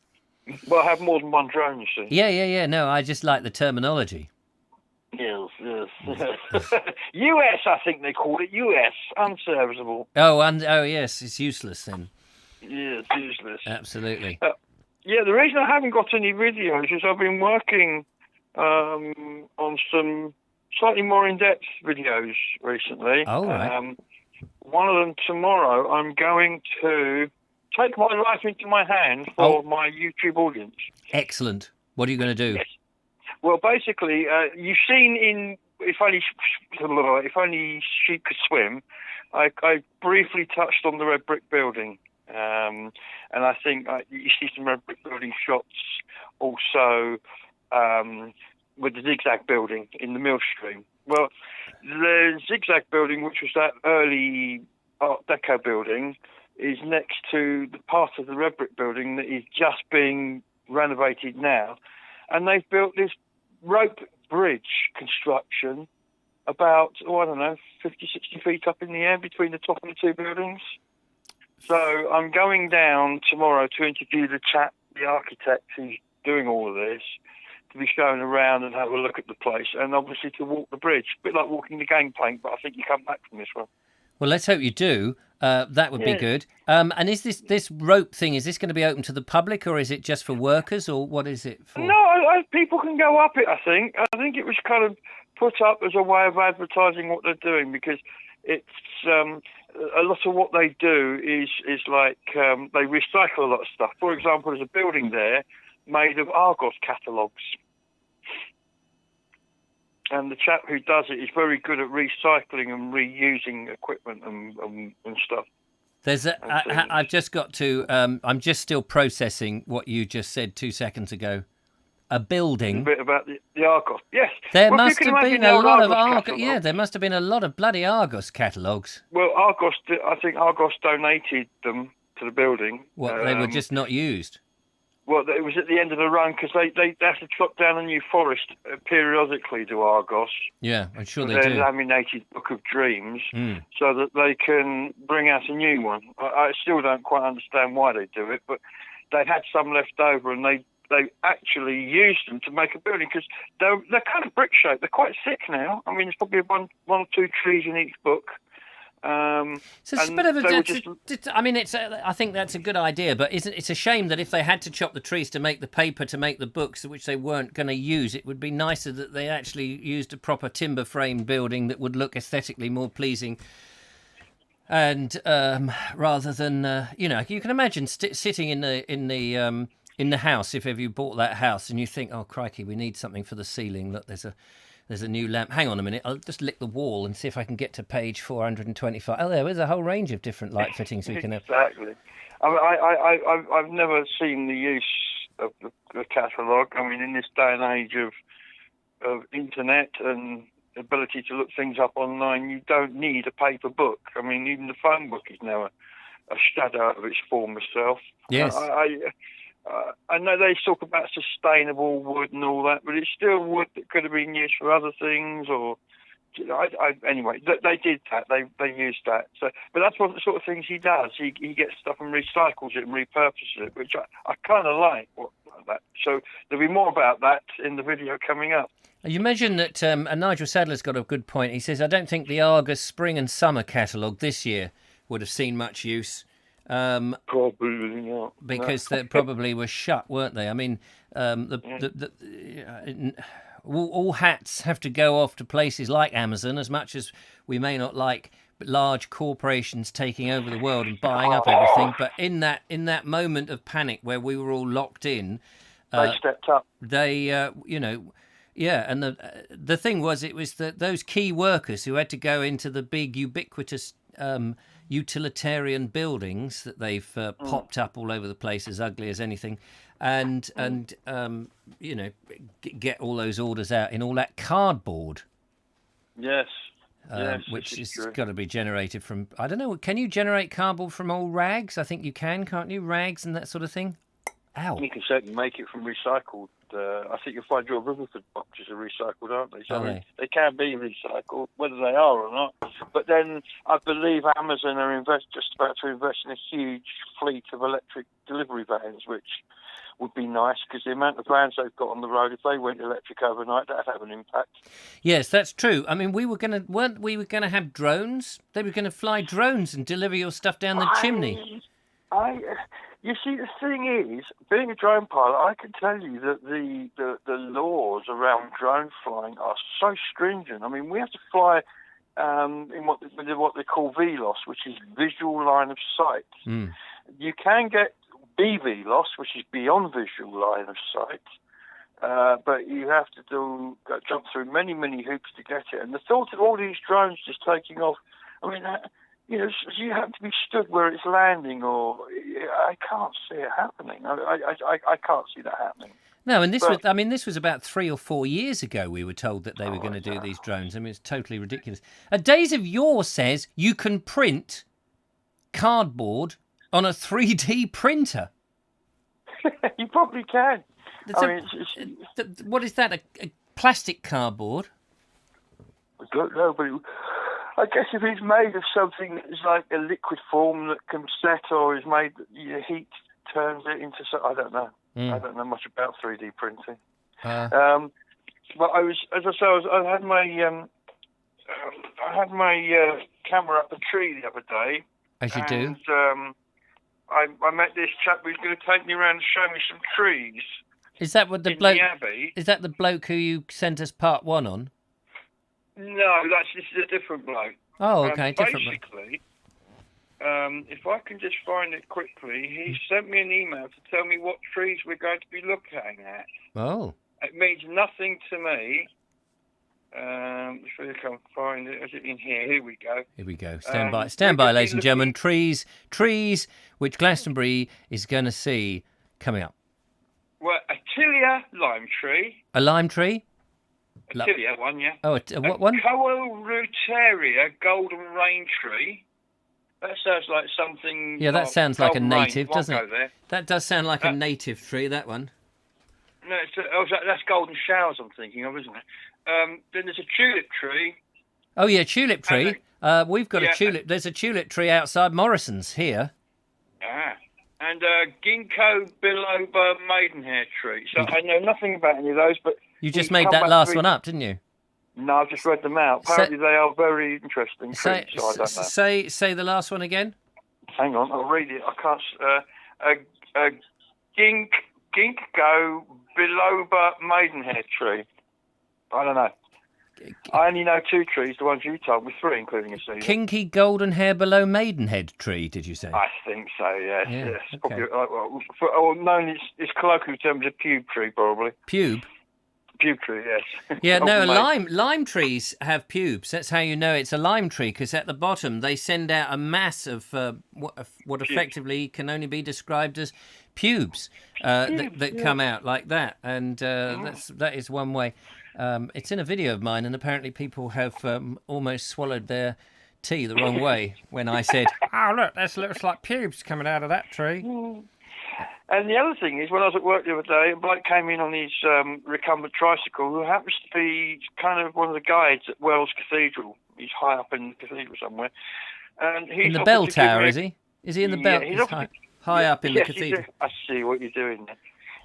Well, I have more than one drone, you see. Yeah. No, I just like the terminology. Yes. US, I think they call it. US, unserviceable. Oh, yes, it's useless then. Yes, useless. Absolutely. Yeah, the reason I haven't got any videos is I've been working on some slightly more in-depth videos recently. Oh, right. One of them tomorrow, I'm going to take my life into my hands for my YouTube audience. Excellent. What are you going to do? Yes. Well, basically, you've seen in If Only Sheep Could Swim, I briefly touched on the red brick building. And I think you see some red brick building shots also with the zigzag building in the mill stream. Well, the zigzag building, which was that early Art Deco building, is next to the part of the red brick building that is just being renovated now. And they've built this rope bridge construction about, 50, 60 feet up in the air between the top of the two buildings. So I'm going down tomorrow to interview the architect who's doing all of this, to be shown around and have a look at the place, and obviously to walk the bridge. A bit like walking the gangplank, but I think you come back from this one. Well, let's hope you do. That would be good. And is this rope thing, is this going to be open to the public, or is it just for workers, or what is it for? No, people can go up it, I think. I think it was kind of put up as a way of advertising what they're doing, because it's a lot of what they do is like they recycle a lot of stuff. For example, there's a building there made of Argos catalogues. And the chap who does it is very good at recycling and reusing equipment and stuff. I've just got to. I'm just still processing what you just said 2 seconds ago. A building. A bit about the Argos. Yes. There must have been a lot of Argos. Yeah, there must have been a lot of bloody Argos catalogues. Well, I think Argos donated them to the building. What, they were just not used? Well, it was at the end of the run, because they have to chop down a new forest periodically to Argos. Yeah, I'm sure they do. do. Their laminated Book of Dreams, so that they can bring out a new one. I still don't quite understand why they do it, but they had some left over, and they actually used them to make a building, because they're kind of brick shaped. They're quite thick now. I mean, there's probably one or two trees in each book. So it's a bit of a. I think that's a good idea, but it's a shame that if they had to chop the trees to make the paper, to make the books, which they weren't going to use, it would be nicer that they actually used a proper timber frame building that would look aesthetically more pleasing. And rather than you can imagine sitting in the house, if ever you bought that house and you think, oh crikey, we need something for the ceiling. Look, there's a new lamp. Hang on a minute. I'll just lick the wall and see if I can get to page 425. Oh, there's a whole range of different light fittings we can have. Exactly. I mean, I've never seen the use of the catalogue. I mean, in this day and age of internet and ability to look things up online, you don't need a paper book. I mean, even the phone book is now a shadow of its former self. Yes. I know they talk about sustainable wood and all that, but it's still wood that could have been used for other things. Or anyway, they did that. They used that. So, but that's one of the sort of things he does. He gets stuff and recycles it and repurposes it, which I kind of like that. So there'll be more about that in the video coming up. You mentioned that, and Nigel Sadler's got a good point. He says, I don't think the Argus Spring and Summer catalogue this year would have seen much use. Probably not. Because they probably were shut, weren't they? I mean, all hats have to go off to places like Amazon, as much as we may not like large corporations taking over the world and buying up everything. But in that moment of panic where we were all locked in, they stepped up. They, yeah, and the thing was, it was those key workers who had to go into the big ubiquitous utilitarian buildings that they've popped up all over the place, as ugly as anything, and get all those orders out in all that cardboard. Yes. Which has got to be generated from, I don't know, can you generate cardboard from old rags? I think you can, can't you? Rags and that sort of thing. Ow. You can certainly make it from recycled. I think you'll find your Rutherford boxes are recycled, aren't they? So they can be recycled, whether they are or not. But then I believe Amazon are just about to invest in a huge fleet of electric delivery vans, which would be nice, because the amount of vans they've got on the road, if they went electric overnight, that'd have an impact. Yes, that's true. I mean, weren't we gonna have drones? They were going to fly drones and deliver your stuff down the chimney. You see, the thing is, being a drone pilot, I can tell you that the laws around drone flying are so stringent. I mean, we have to fly in what they call VLOS, which is visual line of sight. You can get BVLOS, which is beyond visual line of sight, but you have to jump through many, many hoops to get it. And the thought of all these drones just taking off, I mean, you have to be stood where it's landing, or I can't see it happening. I can't see that happening. No, and this was about 3 or 4 years ago we were told that they were going to do these drones. I mean, it's totally ridiculous. Days of Yore says you can print cardboard on a 3D printer. You probably can. What is that, a plastic cardboard? I don't know, but I guess if it's made of something that is like a liquid form that can set, or is made, heat turns it into. I don't know. I don't know much about 3D printing. But I was, as I say, I had my camera up a tree the other day. As you do. And I met this chap who's going to take me around and show me some trees. Is that what the in bloke? The Abbey. Is that the bloke who you sent us part 1 on? No, this is a different bloke. Oh, okay, different bloke. Basically, if I can just find it quickly, he sent me an email to tell me what trees we're going to be looking at. Oh. It means nothing to me. If I can find it, is it in here? Here we go. Here we go. Stand by, ladies and gentlemen. Trees, which Glastonbury is going to see coming up. Well, a Tilia lime tree. A lime tree? A Tilia one, yeah. Oh, what one? Coelruteria golden rain tree. That sounds like something. Yeah, that sounds like a native, doesn't it? There. That does sound like a native tree, that one. No, that's golden showers I'm thinking of, isn't it? Then there's a tulip tree. Oh, yeah, tulip tree. We've got a tulip. There's a tulip tree outside Morrison's here. Ah. And ginkgo biloba maidenhair tree. So I know nothing about any of those, but... You just made that last one up, didn't you? No, I've just read them out. Apparently they are very interesting trees, so I don't know. Say the last one again. Hang on, I'll read it. I can't... ginkgo biloba maidenhair tree. I don't know. I only know 2 trees, the ones you told me, 3, including a cedar. Kinky golden hair below maidenhead tree, did you say? I think so, yes. Yeah, yes. okay. Probably, known it's colloquial terms of pube tree, probably. Pube? Pube tree, yes. Yeah, no, lime trees have pubes. That's how you know it's a lime tree, because at the bottom they send out a mass of what effectively can only be described as pubes that come out like that. And that is one way. It's in a video of mine, and apparently people have almost swallowed their tea the wrong way when I said, "Oh, look, that looks like pubes coming out of that tree." And the other thing is, when I was at work the other day, a bloke came in on his recumbent tricycle who happens to be kind of one of the guides at Wells Cathedral. He's high up in the cathedral somewhere. And he's in the bell tower, is he? Is he in the bell? He's high up in the cathedral. I see what you're doing there.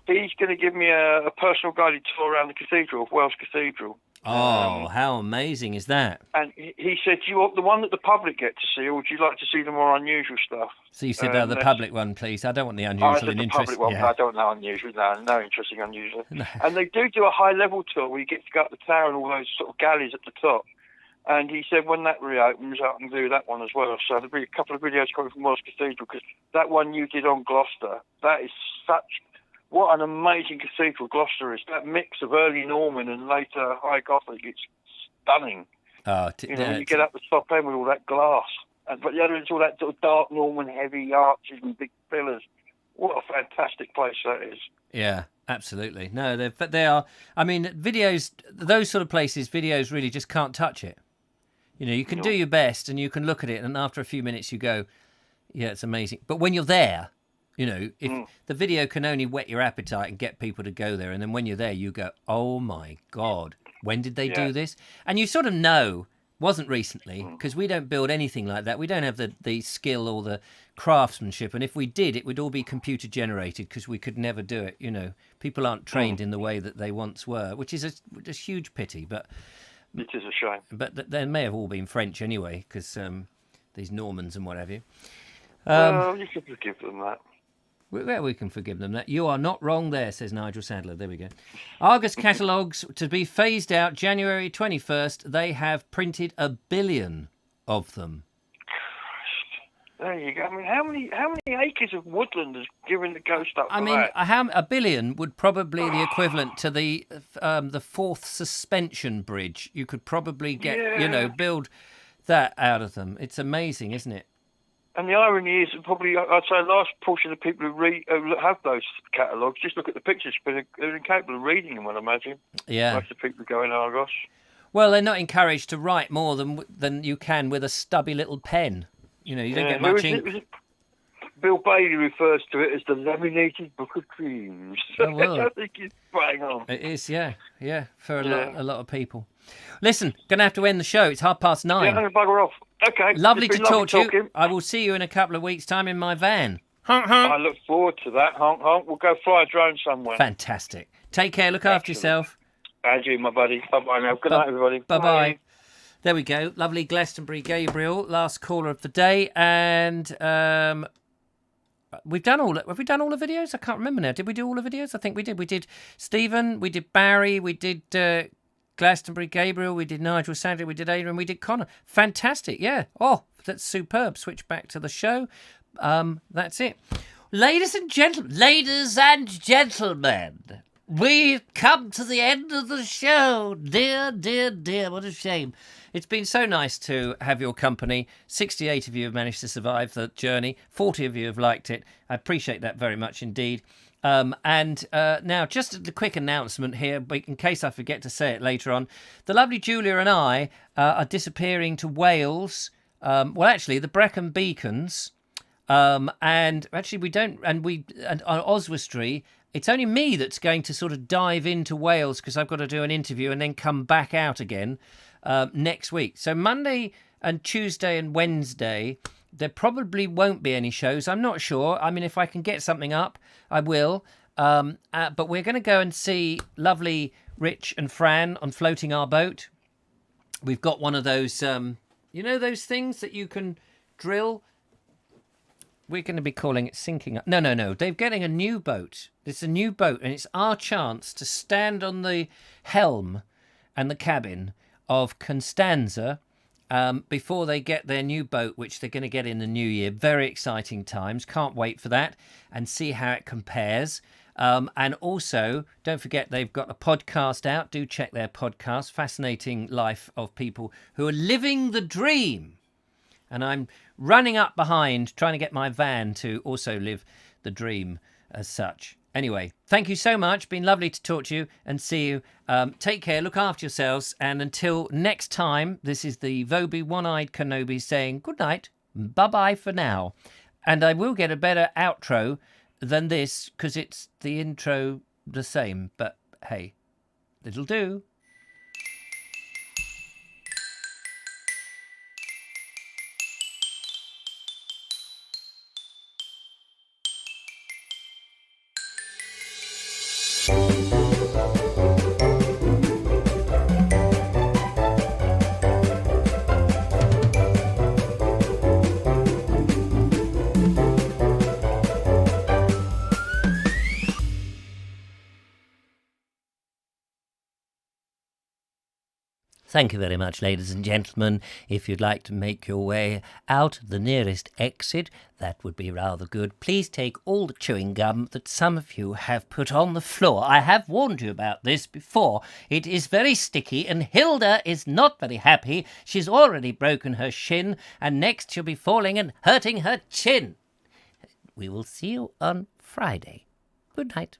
He's going to give me a personal guided tour around the cathedral of Wells Cathedral. Oh, how amazing is that? And he said, "You want the one that the public get to see, or would you like to see the more unusual stuff?" So you said the public one, please. I don't want the unusual and interesting. Public one, yeah. I don't know unusual. No interesting unusual. No. And they do a high-level tour where you get to go up the tower and all those sort of galleys at the top. And he said when that reopens, I can do that one as well. So there'll be a couple of videos coming from Wells Cathedral, because that one you did on Gloucester, that is what an amazing cathedral Gloucester is. That mix of early Norman and later High Gothic, it's stunning. When you get up the top end with all that glass. But the other is all that sort of dark Norman heavy arches and big pillars. What a fantastic place that is. Yeah, absolutely. No, they are. I mean, videos, those sort of places, videos really just can't touch it. You can do your best and you can look at it, and after a few minutes you go, yeah, it's amazing. But when you're there, if the video can only whet your appetite and get people to go there, and then when you're there, you go, oh my God, when did they do this? And you sort of know, wasn't recently, because we don't build anything like that. We don't have the skill or the craftsmanship, and if we did, it would all be computer generated, because we could never do it. People aren't trained in the way that they once were, which is a huge pity. But it is a shame. But they may have all been French anyway, because these Normans and what have you. Well, you can forgive them that. Well, we can forgive them that. You are not wrong there, says Nigel Sadler. There we go. Argus catalogues to be phased out January 21st. They have printed 1 billion of them. There you go. I mean, how many acres of woodland has given the ghost up? I mean, 1 billion would probably be the equivalent to the fourth suspension bridge. You could probably get, build that out of them. It's amazing, isn't it? And the irony is, probably, I'd say a large portion of the people who have those catalogues just look at the pictures, but they're incapable of reading them, I'd imagine. Yeah. Most of the people go in Argos. Well, they're not encouraged to write more than you can with a stubby little pen. You don't get much ink. Bill Bailey refers to it as the laminated book of dreams. Oh, well. I think he's bang on. It is, yeah, for a lot of people. Listen, going to have to end the show. It's 9:30. Yeah, I'm going to bugger off. Okay. Lovely to talk to you. I will see you in a couple of weeks' time in my van. Honk, honk. I look forward to that. Honk, honk. We'll go fly a drone somewhere. Fantastic. Take care. Look after yourself. Andrew, my buddy. Bye-bye now. Good night, everybody. Bye-bye. There we go. Lovely Glastonbury Gabriel, last caller of the day. And have we done all the videos? I can't remember now. Did we do all the videos? I think we did. We did Stephen, we did Barry, we did Glastonbury Gabriel, we did Nigel Sadler, we did Adrian, we did Connor. Fantastic, yeah. Oh, that's superb. Switch back to the show. That's it. Ladies and gentlemen, we've come to the end of the show. Dear, dear, dear, what a shame. It's been so nice to have your company. 68 of you have managed to survive the journey. 40 of you have liked it. I appreciate that very much indeed. Now, just a quick announcement here, in case I forget to say it later on. The lovely Julia and I are disappearing to Wales. Actually, the Brecon Beacons. And actually, we don't. And on Oswestry, it's only me that's going to sort of dive into Wales because I've got to do an interview and then come back out again next week. So Monday and Tuesday and Wednesday, there probably won't be any shows. I'm not sure. I mean, if I can get something up, I will. But we're going to go and see lovely Rich and Fran on Floating Our Boat. We've got one of those, those things that you can drill. We're going to be calling it Sinking Up. No. They're getting a new boat. It's a new boat, and it's our chance to stand on the helm and the cabin of Constanza before they get their new boat, which they're going to get in the new year. Very exciting times. Can't wait for that and see how it compares. And also, don't forget, they've got a podcast out. Do check their podcast. Fascinating life of people who are living the dream. And I'm running up behind, trying to get my van to also live the dream as such. Anyway, thank you so much. Been lovely to talk to you and see you. Take care, look after yourselves. And until next time, this is the Vobie One-Eyed Kenobi saying good night. Bye-bye for now. And I will get a better outro than this because it's the intro the same. But hey, it'll do. Thank you very much, ladies and gentlemen. If you'd like to make your way out the nearest exit, that would be rather good. Please take all the chewing gum that some of you have put on the floor. I have warned you about this before. It is very sticky, and Hilda is not very happy. She's already broken her shin, and next she'll be falling and hurting her chin. We will see you on Friday. Good night.